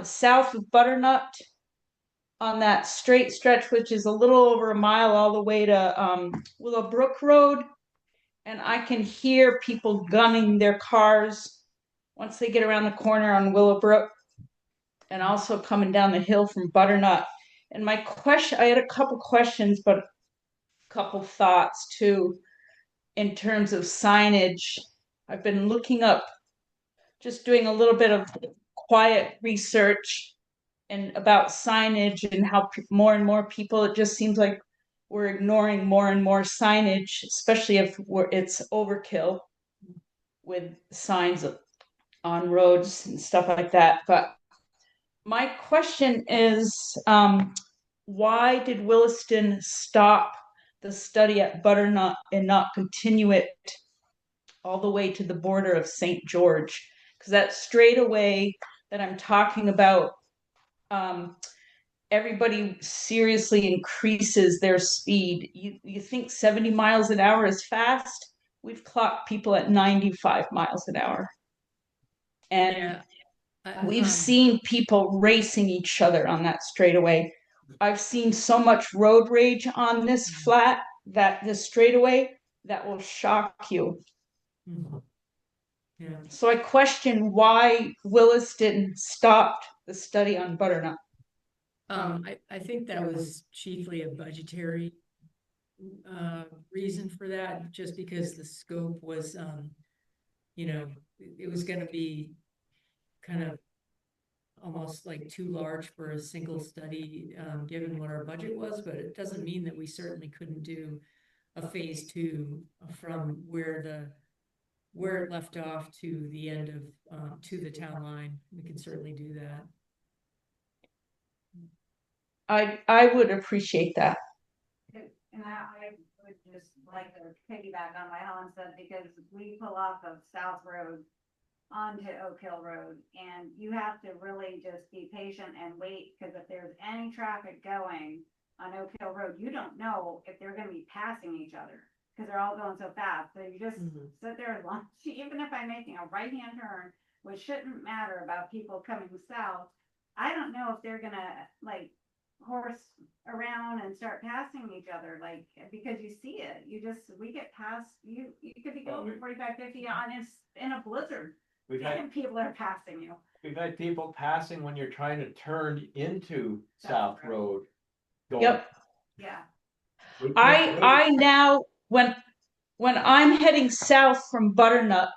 south of Butternut, on that straight stretch, which is a little over a mile all the way to Willowbrook Road. And I can hear people gunning their cars once they get around the corner on Willowbrook, and also coming down the hill from Butternut. And my question, I had a couple questions, but a couple thoughts too, in terms of signage. I've been looking up, just doing a little bit of quiet research and about signage and how more and more people, it just seems like we're ignoring more and more signage, especially if it's overkill with signs on roads and stuff like that. But my question is, why did Williston stop the study at Butternut and not continue it all the way to the border of St. George? Because that straightaway that I'm talking about, everybody seriously increases their speed. You think 70 miles an hour is fast? we've clocked people at 95 miles an hour. And Yeah. we've seen people racing each other on that straightaway. I've seen so much road rage on this flat, that this straightaway, that will shock you. Yeah. So I question why Williston stopped the study on butternut. I think that was chiefly a budgetary reason for that, just because the scope was, you know, it was gonna be kind of almost like too large for a single study, given what our budget was, but it doesn't mean that we certainly couldn't do a phase two from where it left off to the end of, to the town line. We can certainly do that. I would appreciate that. And I would just like to piggyback on what Helen said, because we pull off of South Road onto Oak Hill Road, and you have to really just be patient and wait, because if there's any traffic going on Oak Hill Road, you don't know if they're gonna be passing each other, because they're all going so fast. So you just sit there as long, even if I'm making a right-hand turn, which shouldn't matter about people coming south, I don't know if they're gonna like horse around and start passing each other, like, because you see it, we get past, you could be going 45, 50 on in a blizzard. And people are passing you. We've had people passing when you're trying to turn into South Road. Yep. Yeah. I now, when I'm heading south from Butternut,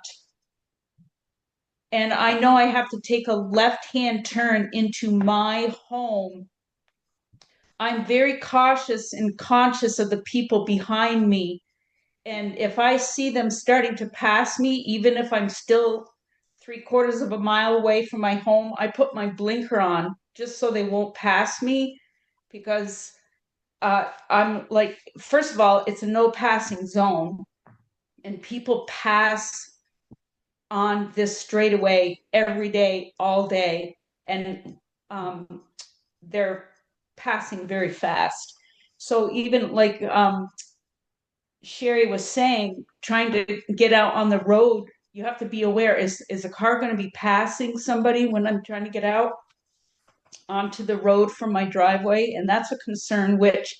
and I know I have to take a left-hand turn into my home, I'm very cautious and conscious of the people behind me. And if I see them starting to pass me, even if I'm still 3/4 of a mile away from my home, I put my blinker on just so they won't pass me, because I'm like, first of all, it's a no passing zone, and people pass on this straightaway every day, all day, and they're passing very fast. So even like Sherry was saying, trying to get out on the road, you have to be aware, is a car going to be passing somebody when I'm trying to get out onto the road from my driveway? And that's a concern which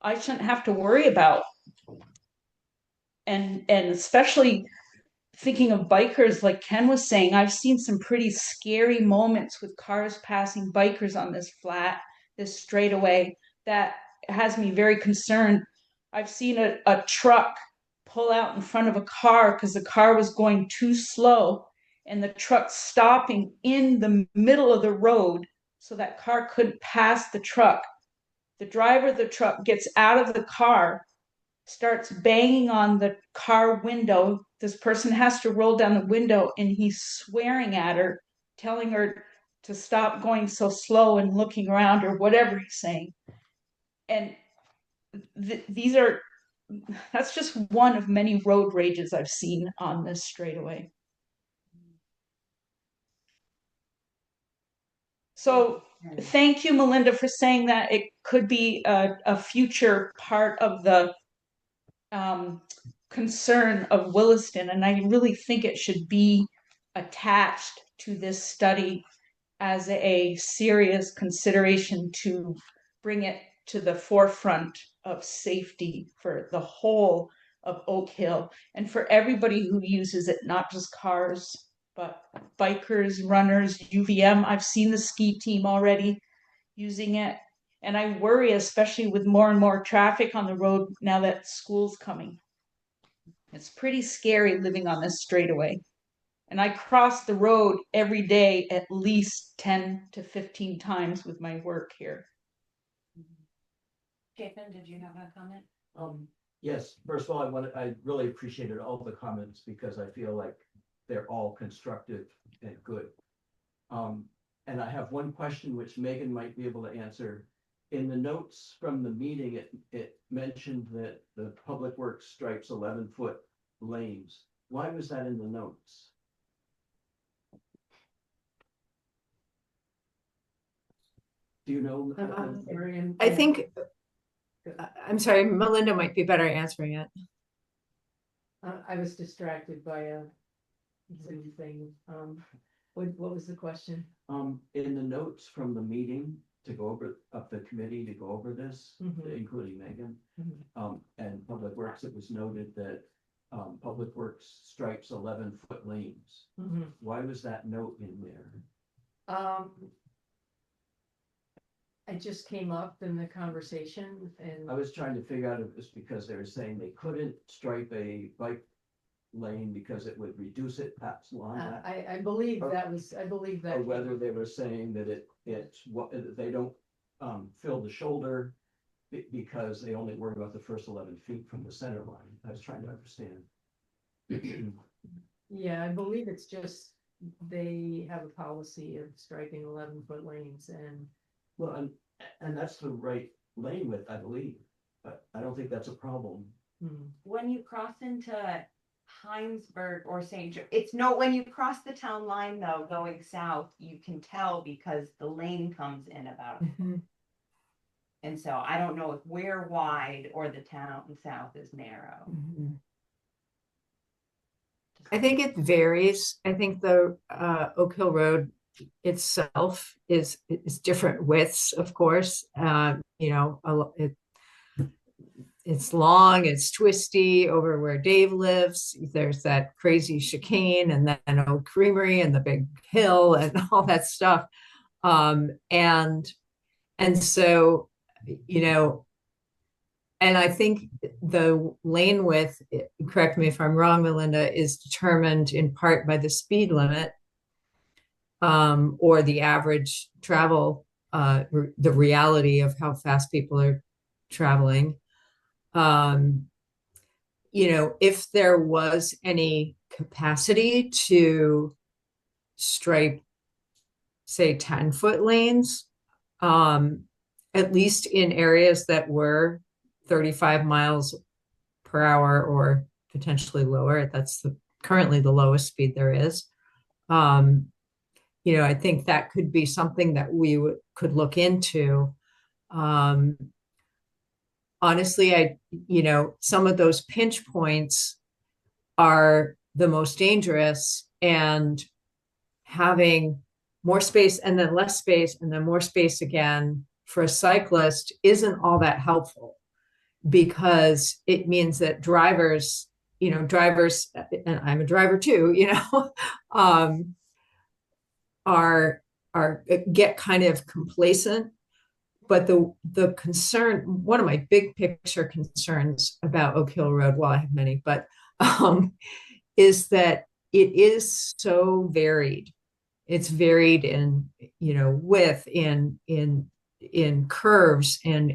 I shouldn't have to worry about. And especially thinking of bikers, like Ken was saying, I've seen some pretty scary moments with cars passing bikers on this flat, this straightaway, that has me very concerned. I've seen a truck pull out in front of a car because the car was going too slow, and the truck stopping in the middle of the road so that car couldn't pass the truck. The driver of the truck gets out of the car, starts banging on the car window. This person has to roll down the window, and he's swearing at her, telling her to stop going so slow and looking around, or whatever he's saying. And that's just one of many road rages I've seen on this straightaway. So thank you, Melinda, for saying that it could be a future part of the concern of Williston. And I really think it should be attached to this study as a serious consideration to bring it to the forefront of safety for the whole of Oak Hill and for everybody who uses it, not just cars, but bikers, runners, UVM. I've seen the ski team already using it. And I worry, especially with more and more traffic on the road now that school's coming. It's pretty scary living on this straightaway. And I cross the road every day at least 10 to 15 times with my work here. Jason, did you have a comment? Yes, first of all, I really appreciated all the comments because I feel like they're all constructive and good. And I have one question which Megan might be able to answer. In the notes from the meeting, it mentioned that the Public Works stripes 11-foot lanes. Why was that in the notes? Do you know? I think, I'm sorry, Melinda might be better answering it. I was distracted by a Zoom thing. What was the question? In the notes from the meeting to go over, of the committee to go over this, Mhm. including Megan, Mhm. and Public Works, it was noted that Public Works stripes 11-foot lanes. Mhm. Why was that note in there? It just came up in the conversation and. I was trying to figure out if it was because they were saying they couldn't stripe a bike lane because it would reduce it, perhaps along that. I believe that was, I believe that. Or whether they were saying that it's what, they don't, fill the shoulder because they only worry about the first 11 feet from the center line. I was trying to understand. Yeah, I believe it's just, they have a policy of striking 11-foot lanes and. Well, and that's the right lane width, I believe, but I don't think that's a problem. When you cross into Heinsberg or St. It's no, when you cross the town line though, going south, you can tell because the lane comes in about. And so I don't know if we're wide or the town south is narrow. I think it varies. I think the Oak Hill Road itself is different widths, of course. You know, it's long, it's twisty over where Dave lives. There's that crazy chicane and then Oak Creamery and the big hill and all that stuff. And so, you know, and I think the lane width, correct me if I'm wrong, Melinda, is determined in part by the speed limit, or the average travel, the reality of how fast people are traveling. You know, if there was any capacity to stripe, say, 10-foot lanes, at least in areas that were 35 miles per hour or potentially lower, that's currently the lowest speed there is. You know, I think that could be something that we could look into. Honestly, you know, some of those pinch points are the most dangerous, and having more space and then less space and then more space again for a cyclist isn't all that helpful, because it means that drivers, and I'm a driver too, are get kind of complacent. But the concern, one of my big picture concerns about Oak Hill Road, well, I have many, but is that it is so varied. It's varied in, width, in curves, and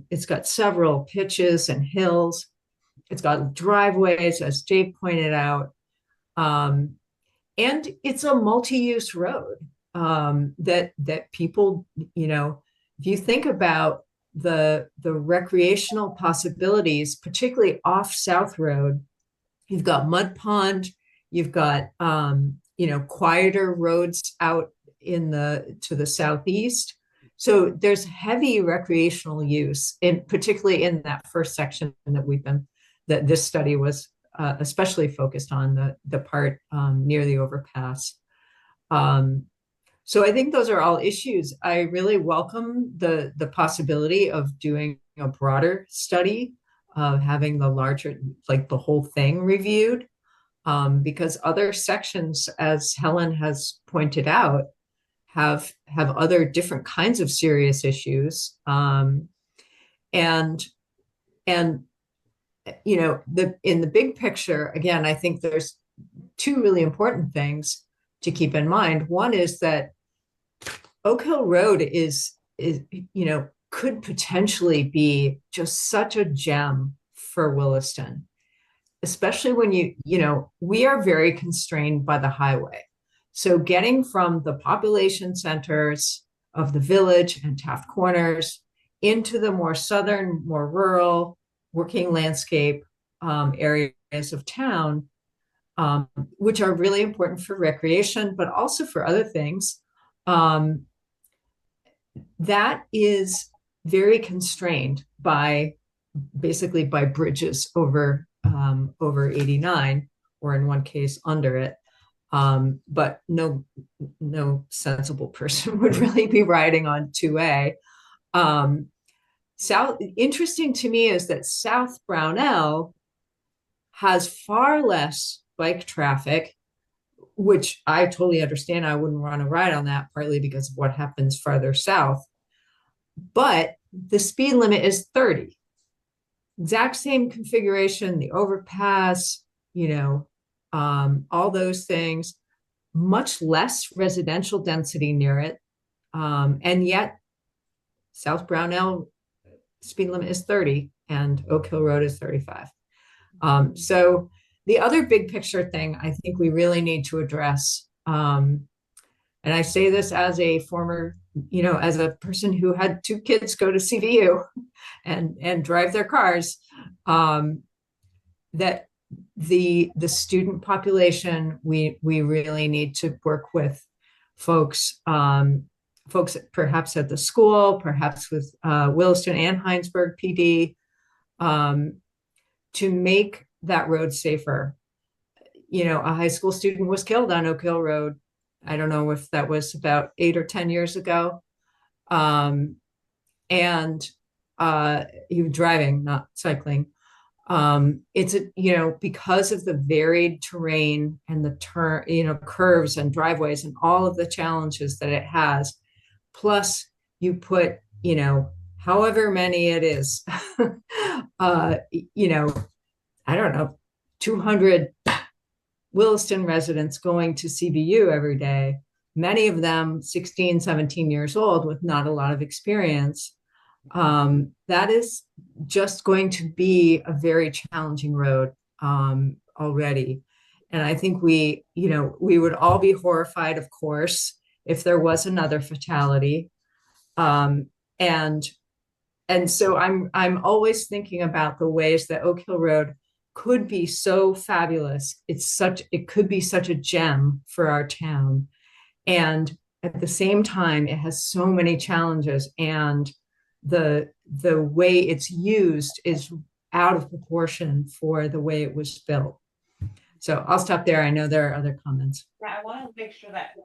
it's got several pitches and hills. It's got driveways, as Dave pointed out. And it's a multi-use road, that people, if you think about the recreational possibilities, particularly off South Road, you've got Mud Pond, you've got, quieter roads out to the southeast. So there's heavy recreational use, particularly in that first section that this study was especially focused on, the part near the overpass. So I think those are all issues. I really welcome the possibility of doing a broader study, of having the larger, like the whole thing reviewed, because other sections, as Helen has pointed out, have other different kinds of serious issues. And in the big picture, again, I think there's two really important things to keep in mind. One is that Oak Hill Road is could potentially be just such a gem for Williston, especially when we are very constrained by the highway. So getting from the population centers of the Village and Taft Corners into the more southern, more rural, working landscape areas of town, which are really important for recreation, but also for other things, that is very constrained basically by bridges over over 89, or in one case under it. But no sensible person would really be riding on 2A. Interesting to me is that South Brownell has far less bike traffic, which I totally understand. I wouldn't want to ride on that, partly because of what happens farther south. But the speed limit is 30. Exact same configuration, the overpass, all those things, much less residential density near it. And yet South Brownell speed limit is 30 and Oak Hill Road is 35. So the other big picture thing I think we really need to address, and I say this as a former, as a person who had 2 kids go to CVU and drive their cars, that the student population, we really need to work with folks, folks perhaps at the school, perhaps with Williston and Heinsberg PD, to make that road safer. A high school student was killed on Oak Hill Road. I don't know if that was about 8 or 10 years ago. And he was driving, not cycling. It's because of the varied terrain and the curves and driveways and all of the challenges that it has. Plus you put, however many it is, I don't know, 200 Williston residents going to CVU every day, many of them 16, 17 years old with not a lot of experience. That is just going to be a very challenging road already. And I think we would all be horrified, of course, if there was another fatality. And so I'm always thinking about the ways that Oak Hill Road could be so fabulous. It could be such a gem for our town. And at the same time, it has so many challenges, and the way it's used is out of proportion for the way it was built. So I'll stop there. I know there are other comments. Yeah, I want to make sure that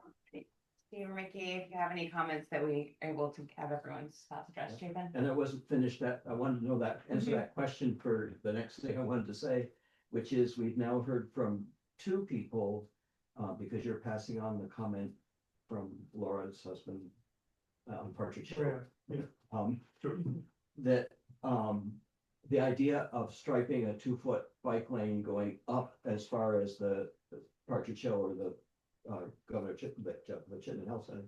Steve or Mickey, if you have any comments that we are able to have everyone's thoughts addressed, Jabin. And I wasn't finished that. I wanted to know that, answer that question for the next thing I wanted to say, which is we've now heard from 2 people, because you're passing on the comment from Laura's husband on Partridge Hill. That the idea of striping a 2-foot bike lane going up as far as the Partridge Hill or the Governor Chittenden Health Center,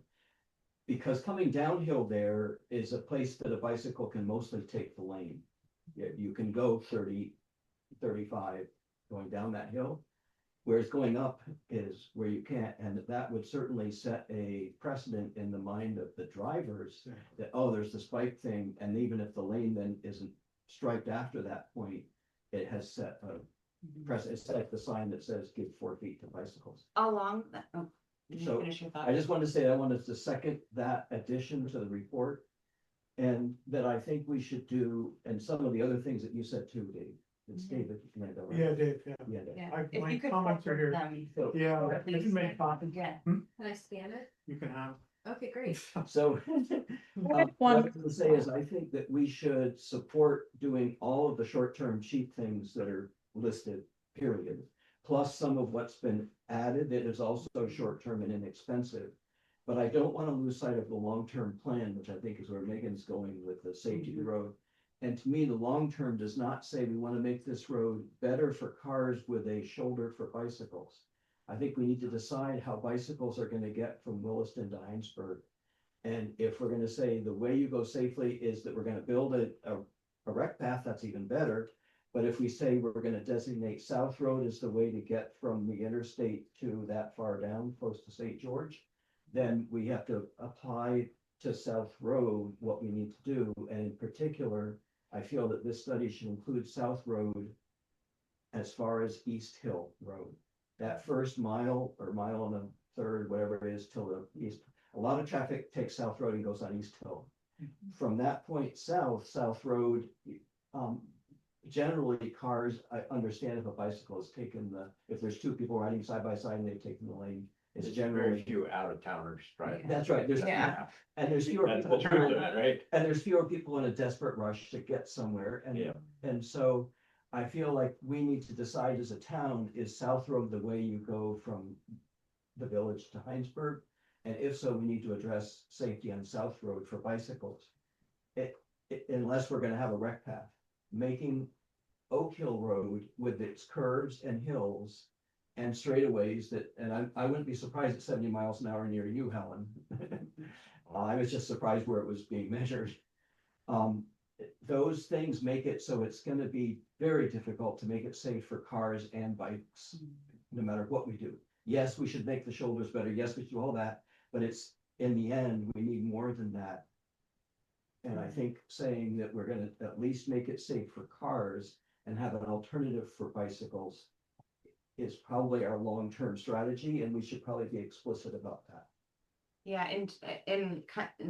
because coming downhill there is a place that a bicycle can mostly take the lane. You can go 30, 35 going down that hill, whereas going up is where you can't, and that would certainly set a precedent in the mind of the drivers that, oh, there's this bike thing, and even if the lane then isn't striped after that point, it has set a precedent. It's like the sign that says give 4 feet to bicycles. Along that, did you So, finish your thought? I just wanted to say, I wanted to second that addition to the report, and that I think we should do, and some of the other things that you said too, Dave. It's David Landau, right? Yeah, Dave, yeah. Yeah, Dave. Yeah, I- my if you could comments are here. them, So, Yeah, I please. can make copies. Yeah. Can I scan it? You can have. Okay, great. So, I have what one. I'm gonna say is, I think that we should support doing all of the short-term cheap things that are listed, period. Plus some of what's been added that is also short-term and inexpensive. But I don't want to lose sight of the long-term plan, which I think is where Megan's going with the safety of the road. And to me, the long-term does not say we want to make this road better for cars with a shoulder for bicycles. I think we need to decide how bicycles are going to get from Williston to Heinsberg. And if we're going to say the way you go safely is that we're going to build a rec path, that's even better. But if we say we're going to designate South Road as the way to get from the interstate to that far down, close to St. George, then we have to apply to South Road what we need to do. And in particular, I feel that this study should include South Road as far as East Hill Road. That first mile or mile and a third, whatever it is, till the east. A lot of traffic takes South Road and goes on East Hill. From that point south, South Road, generally cars, I understand if a bicycle has taken if there's two people riding side by side and they've taken the lane, it's There's generally. very few out of towners, right? That's right, Yeah. and there's fewer That's people. the truth of it, right? And there's fewer people in a desperate rush to get somewhere, Yeah. and so I feel like we need to decide as a town, is South Road the way you go from the village to Heinsberg? And if so, we need to address safety on South Road for bicycles. Unless we're gonna have a rec path, making Oak Hill Road with its curves and hills and straightaways and I wouldn't be surprised at 70 miles an hour near you, Helen. I was just surprised where it was being measured. Those things make it so it's gonna be very difficult to make it safe for cars and bikes, no matter what we do. Yes, we should make the shoulders better. Yes, we should do all that, but it's, in the end, we need more than that. And I think saying that we're gonna at least make it safe for cars and have an alternative for bicycles is probably our long-term strategy, and we should probably be explicit about that. Yeah, and in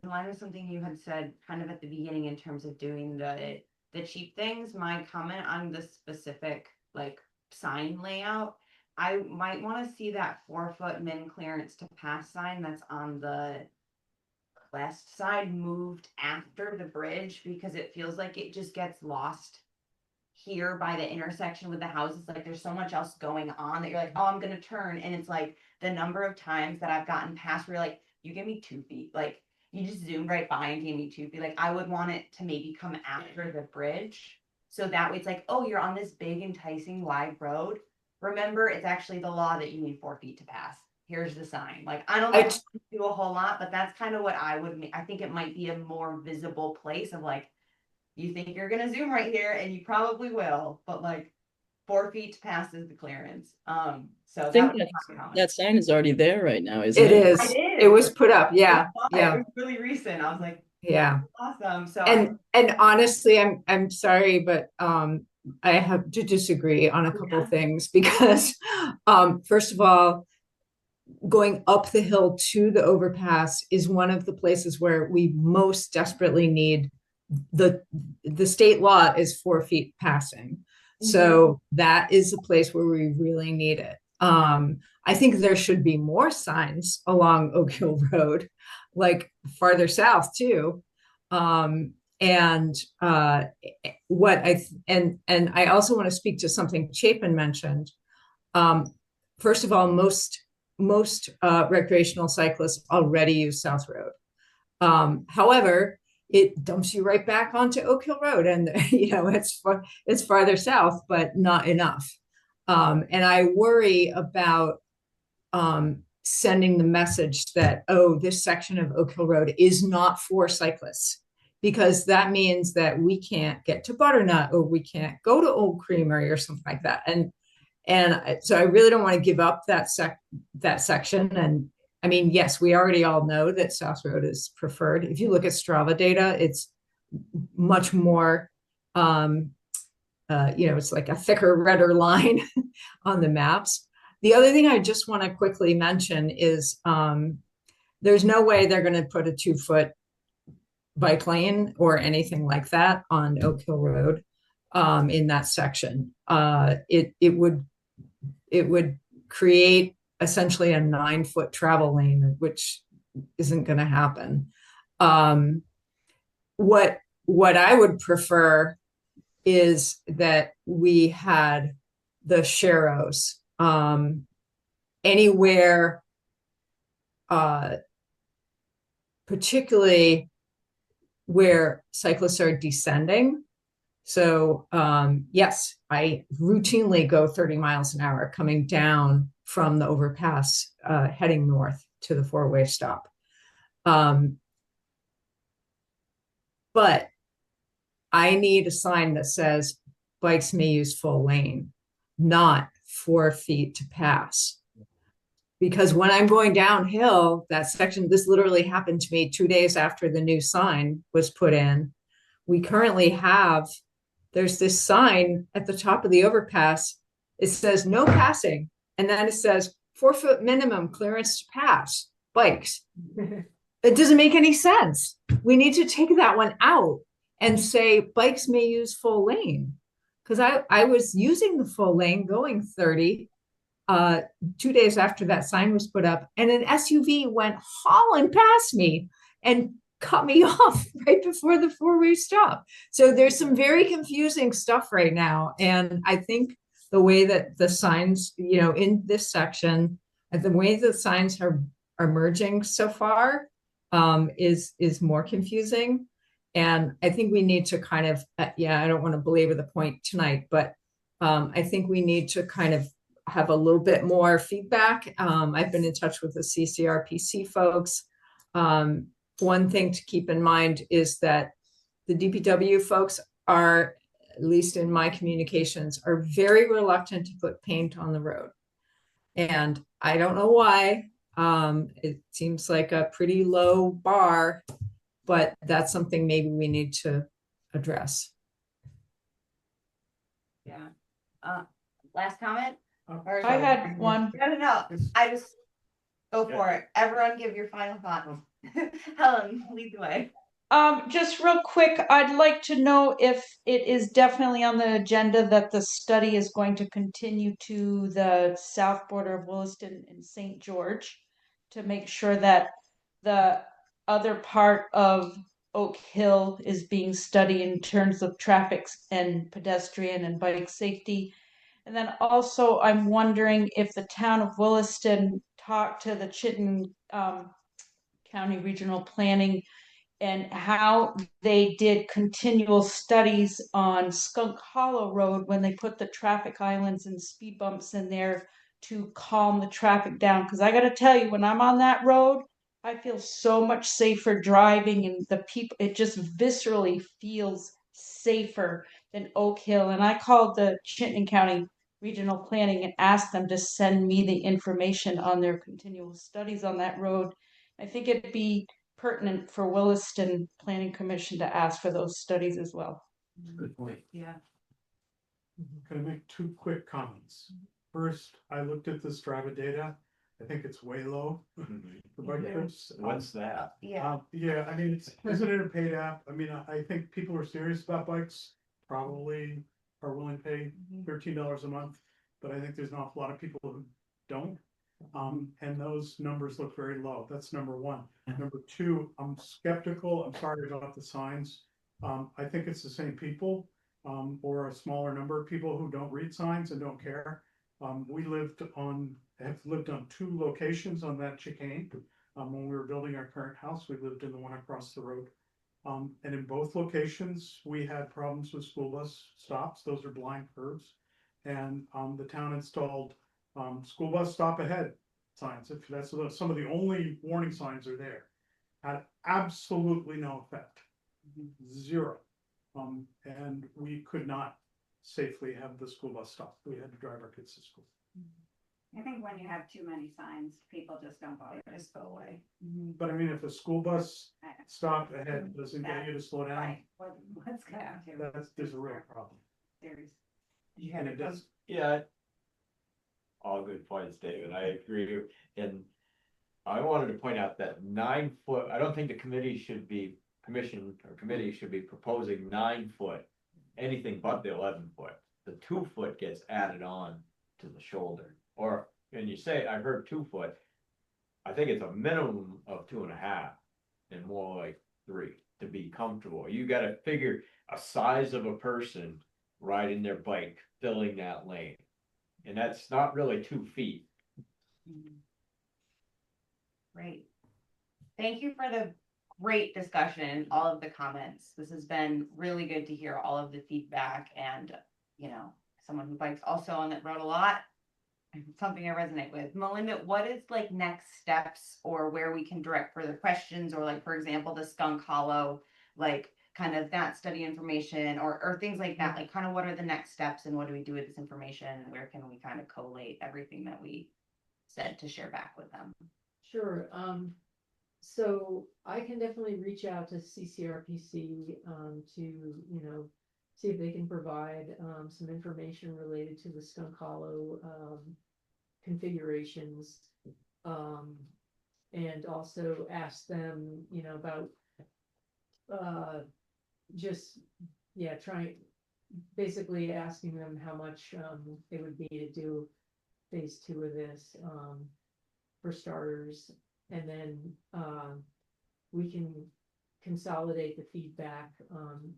line with something you had said kind of at the beginning in terms of doing the cheap things, my comment on the specific like sign layout, I might want to see that 4-foot min clearance to pass sign that's on the west side moved after the bridge, because it feels like it just gets lost here by the intersection with the houses. Like there's so much else going on that you're like, oh, I'm gonna turn, and it's like the number of times that I've gotten past where you're like, you give me 2 feet, like you just zoomed right by and gave me 2 feet. Like I would want it to maybe come after the bridge, so that way it's like, oh, you're on this big enticing wide road. Remember, it's actually the law that you need 4 feet to pass. Here's the sign. Like I don't know if I do a whole lot, but that's kind of what I would I think it might be a more visible place of like, you think you're gonna zoom right here, and you probably will, but like 4 feet to pass is the clearance. So I think that would be my comment. that sign is already there right now, isn't It it? is. I did. It was put up. Yeah. It Yeah. was really recent. I was like, Yeah. awesome. So And honestly, I'm sorry, but I have to disagree on a couple Yeah. things because first of all, going up the hill to the overpass is one of the places where we most desperately need the state law is 4 feet passing. So that is a place where we really need it. I think there should be more signs along Oak Hill Road, like farther south too. And what and I also want to speak to something Chapin mentioned. First of all, most recreational cyclists already use South Road. However, it dumps you right back onto Oak Hill Road, and it's farther south, but not enough. And I worry about sending the message that, oh, this section of Oak Hill Road is not for cyclists, because that means that we can't get to Butternut, or we can't go to Old Creamery or something like that. And so I really don't want to give up that section. And I mean, yes, we already all know that South Road is preferred. If you look at Strava data, it's much more, it's like a thicker, redder line on the maps. The other thing I just want to quickly mention is there's no way they're going to put a 2-foot bike lane or anything like that on Oak Hill Road in that section. It would create essentially a 9-foot travel lane, which isn't going to happen. What I would prefer is that we had the sharrows anywhere, particularly where cyclists are descending. So yes, I routinely go 30 miles an hour coming down from the overpass, heading north to the 4-way stop. But I need a sign that says bikes may use full lane, not 4 feet to pass. Because when I'm going downhill, that section, this literally happened to me 2 days after the new sign was put in. We currently have, there's this sign at the top of the overpass. It says no passing. And then it says 4-foot minimum clearance to pass bikes. It doesn't make any sense. We need to take that one out and say bikes may use full lane. Because I was using the full lane going 30 2 days after that sign was put up, and an SUV went hauling past me and cut me off right before the four-way stop. So there's some very confusing stuff right now. And I think the way that the signs, in this section, and the way the signs are merging so far is more confusing. And I think we need to kind of, I don't want to belabor the point tonight, but I think we need to kind of have a little bit more feedback. I've been in touch with the CCRPC folks. One thing to keep in mind is that the DPW folks are, at least in my communications, are very reluctant to put paint on the road. And I don't know why. It seems like a pretty low bar, but that's something maybe we need to address. Yeah. Last comment? Or- I had one. No, I just go for it. Everyone give your final thoughts. Helen, lead the way. Just real quick, I'd like to know if it is definitely on the agenda that the study is going to continue to the south border of Williston and St. George to make sure that the other part of Oak Hill is being studied in terms of traffic and pedestrian and bike safety. And then also, I'm wondering if the town of Williston talked to the Chittenden County Regional Planning and how they did continual studies on Skunk Hollow Road when they put the traffic islands and speed bumps in there to calm the traffic down. Because I got to tell you, when I'm on that road, I feel so much safer driving, and the people, it just viscerally feels safer than Oak Hill. And I called the Chittenden County Regional Planning and asked them to send me the information on their continual studies on that road. I think it'd be pertinent for Williston Planning Commission to ask for those studies as well. Good point. Yeah. Can I make two quick comments? First, I looked at this Strava data. I think it's way low for bike trips. What's that? Yeah. Yeah, I mean, isn't it a paid app? I mean, I think people who are serious about bikes probably are willing to pay $13 a month, but I think there's an awful lot of people who don't. And those numbers look very low. That's number one. Number two, I'm skeptical. I'm sorry about the signs. I think it's the same people, or a smaller number of people who don't read signs and don't care. We have lived on two locations on that chicane. When we were building our current house, we lived in the one across the road. And in both locations, we had problems with school bus stops. Those are blind curves. And the town installed school bus stop ahead signs. If that's some of the only warning signs are there, had absolutely no effect, zero. And we could not safely have the school bus stop. We had to drive our kids to school. I think when you have too many signs, people just don't bother. They just go away. But I mean, if a school bus stop ahead doesn't get you to slow down, Right. What's going to? there's a real problem. There's. And it does. Yeah. All good points, David. I agree. And I wanted to point out that 9 foot, I don't think the committee should be proposing 9 foot, anything but the 11 foot. The 2 foot gets added on to the shoulder. Or, and you say, I heard 2 foot, I think it's a minimum of 2.5 and more like 3 to be comfortable. You got to figure a size of a person riding their bike, filling that lane. And that's not really 2 feet. Great. Thank you for the great discussion, all of the comments. This has been really good to hear all of the feedback, and someone who bikes also on that road a lot, something I resonate with. Melinda, what is like next steps, or where we can direct further questions, or like, for example, the Skunk Hollow, like kind of that study information, or things like that, like kind of what are the next steps and what do we do with this information, and where can we kind of collate everything that we said to share back with them? Sure. So I can definitely reach out to CCRPC to, see if they can provide some information related to the Skunk Hollow configurations. And also ask them, about just, trying, basically asking them how much, it would be to do phase 2 of this, for starters. And then, we can consolidate the feedback,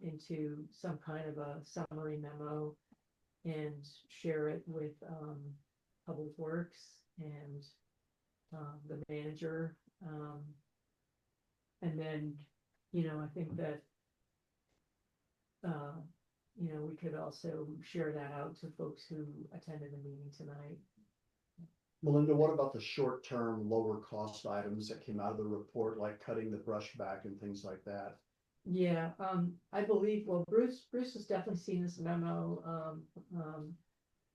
into some kind of a summary memo and share it with, Public Works and, the manager. And then, I think that, we could also share that out to folks who attended the meeting tonight. Melinda, what about the short-term, lower cost items that came out of the report, like cutting the brush back and things like that? Yeah, I believe, well, Bruce has definitely seen this memo,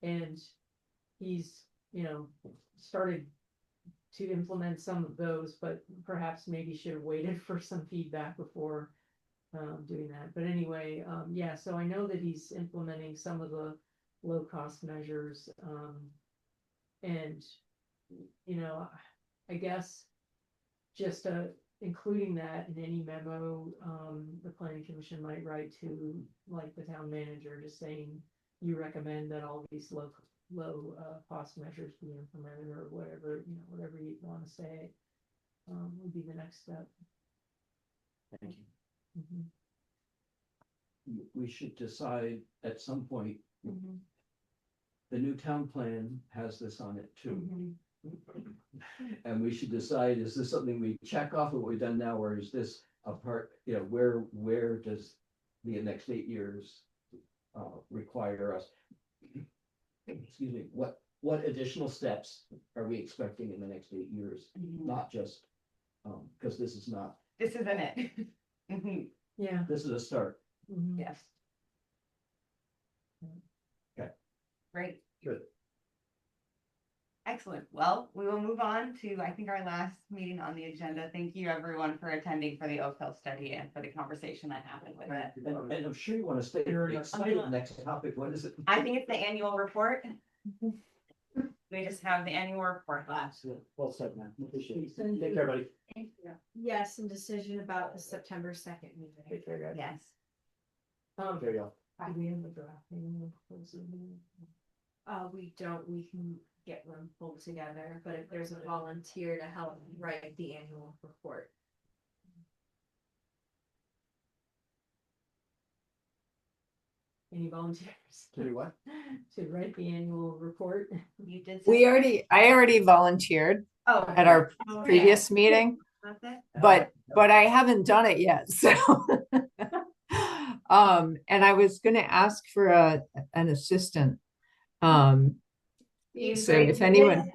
and he's, started to implement some of those, but perhaps maybe should have waited for some feedback before, doing that. But anyway, yeah, so I know that he's implementing some of the low-cost measures, and, I guess just, including that in any memo, the planning commission might write to, like, the town manager, just saying you recommend that all these low cost measures be implemented, or whatever, whatever you want to say, would be the next step. Thank you. Mhm. We should decide at some point, Mhm. the new town plan has this on it too. Mhm. And we should decide, is this something we check off of what we've done now, or is this a part, where does the next 8 years require us? Excuse me, what additional steps are we expecting in the next 8 years? Not just, because this is not, This isn't it. Mhm. Yeah. this is a start. Mhm. Yes. Okay. Great. Good. Excellent. Well, we will move on to, I think, our last meeting on the agenda. Thank you, everyone, for attending for the Oak Hill study and for the conversation that happened with it. And I'm sure you want to stay excited. Next topic, what is it? I think it's the annual report. We just have the annual report left. Well said, man. Appreciate it. Take care, buddy. Yes, and decision about the September 2nd meeting. Take care, guys. Yes. There you go. Do we have a draft? Meeting? We don't, we can get them pulled together, but if there's a volunteer to help write the annual report. Any volunteers To do what? to write the annual report? You did. I already volunteered Oh. at our Okay. previous meeting, That's it? but I haven't done it yet, so. And I was gonna ask for an assistant. So if anyone,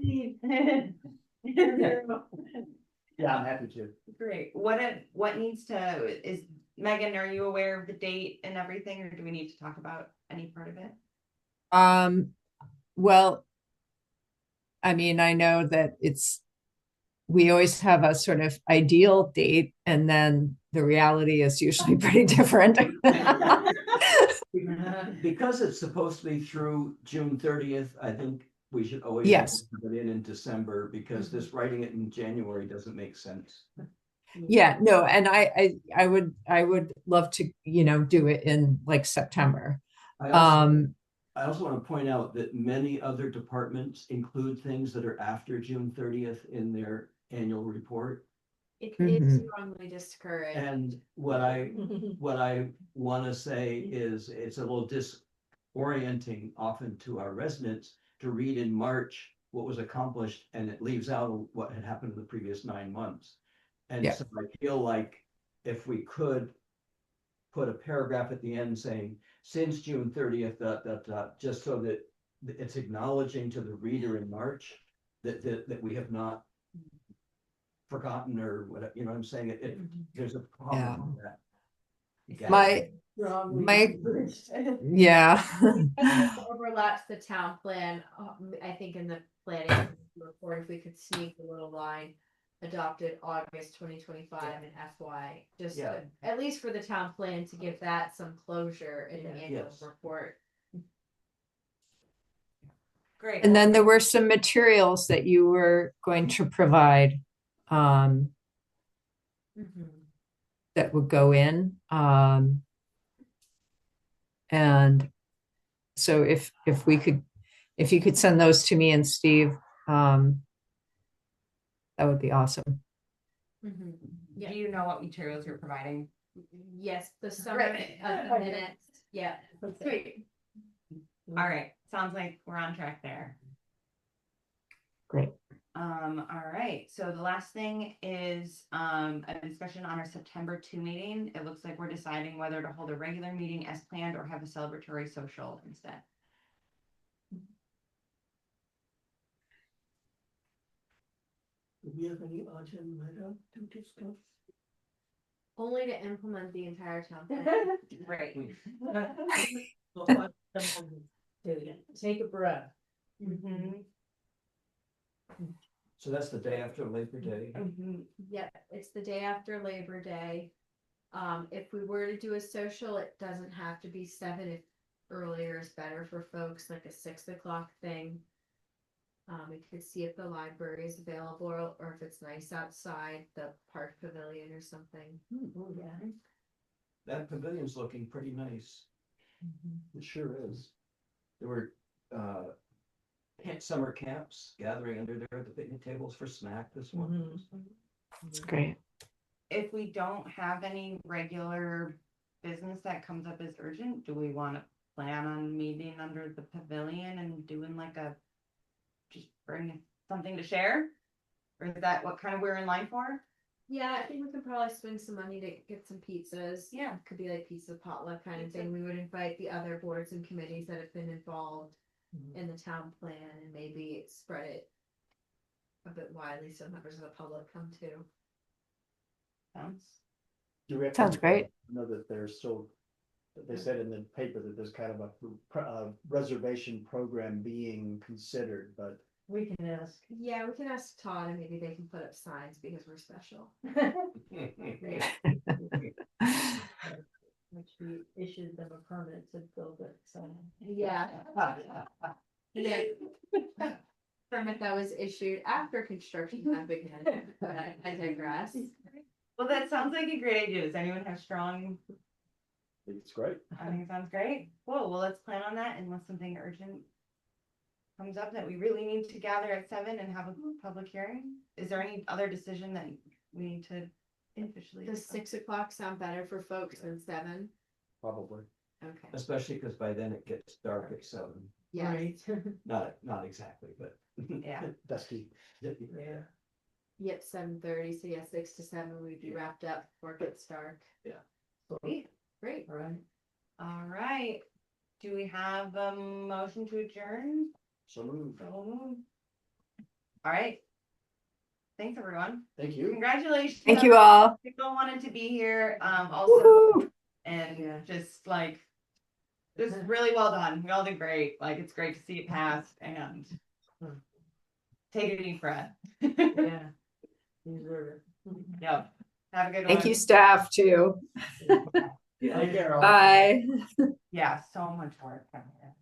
Yeah, I'm happy to. Great. What needs to, is Megan, are you aware of the date and everything, or do we need to talk about any part of it? well, I mean, I know that we always have a sort of ideal date, and then the reality is usually pretty different. Because it's supposed to be through June 30th, I think we should always. Yes. Put it in December, because this writing it in January doesn't make sense. Yeah, no, and I would love to, do it in like September. I also want to point out that many other departments include things that are after June 30th in their annual report. It Mhm. is strongly discouraged. And what I want to say is, it's a little disorienting often to our residents to read in March what was accomplished, and it leaves out what had happened in the previous 9 months. And Yeah. so I feel like if we could put a paragraph at the end saying, since June 30th, just so that it's acknowledging to the reader in March that we have not forgotten, or whatever, you know what I'm saying? There's a problem with that. My, yeah. Overlaps the town plan, I think in the planning report, if we could sneak a little line. Adopted August 2025 and FY, just at least for the town plan, to give that some closure in the annual report. Great. And then there were some materials that you were going to provide, that would go in. And So if we could, if you could send those to me and Steve, that would be awesome. Mhm. Yeah. Do you know what materials you're providing? Yes, the summary of the minutes, yeah. Sweet. All right, sounds like we're on track there. Great. All right, so the last thing is, a discussion on our September 2 meeting. It looks like we're deciding whether to hold a regular meeting as planned or have a celebratory social instead. Do we have any urgent matter to discuss? Only to implement the entire town. plan. Right. Take a breath. Mhm. So that's the day after Labor Day. Mhm. Yep, it's the day after Labor Day. If we were to do a social, it doesn't have to be 7, if earlier is better for folks, like a 6 o'clock thing. We could see if the library is available, or if it's nice outside, the park pavilion or something. Oh, yeah. That pavilion's looking pretty nice. It sure is. There were, summer camps gathering under there at the picnic tables for snack this one. That's great. If we don't have any regular business that comes up as urgent, do we want to plan on meeting under the pavilion and doing like just bring something to share? Or is that what kind of we're in line for? Yeah, I think we could probably swing some money to get some pizzas. Yeah. Could be like pizza potluck kind of thing. We would invite the other boards and committees that have been involved in the town plan, and maybe spread it a bit widely so members of the public come too. Do we have to Sounds great. know that there's still, they said in the paper that there's kind of a reservation program being considered, but We can ask. Yeah, we can ask Todd and maybe they can put up signs because we're special. Which we issued them a permit to build it, so. Yeah. Yeah. Permit that was issued after construction had begun, but I digress. Well, that sounds like a great idea. Does anyone have strong? it's great. I think it sounds great. Cool. Well, let's plan on that unless something urgent comes up that we really need to gather at 7 and have a public hearing. Is there any other decision that we need to officially? Does 6 o'clock sound better for folks than 7? Probably. Okay. Especially because by then it gets dark at 7. Yes. Not exactly, but. Yeah. Dusty. Yeah. Yep, 7:30. So yeah, 6 to 7 we'd be wrapped up before it gets dark. Sweet. Great. All right. All right. Do we have a motion to adjourn? So moved. All right. Thanks, everyone. Thank you. Congratulations. Thank you all. People wanted to be here, also, Woohoo! and just really well done. We all did great. Like, it's great to see it passed and take a deep breath. Yeah. You deserve it. Yep. Have a good one. Thank you, staff, too. Take care. all. Bye. Yeah, so much work.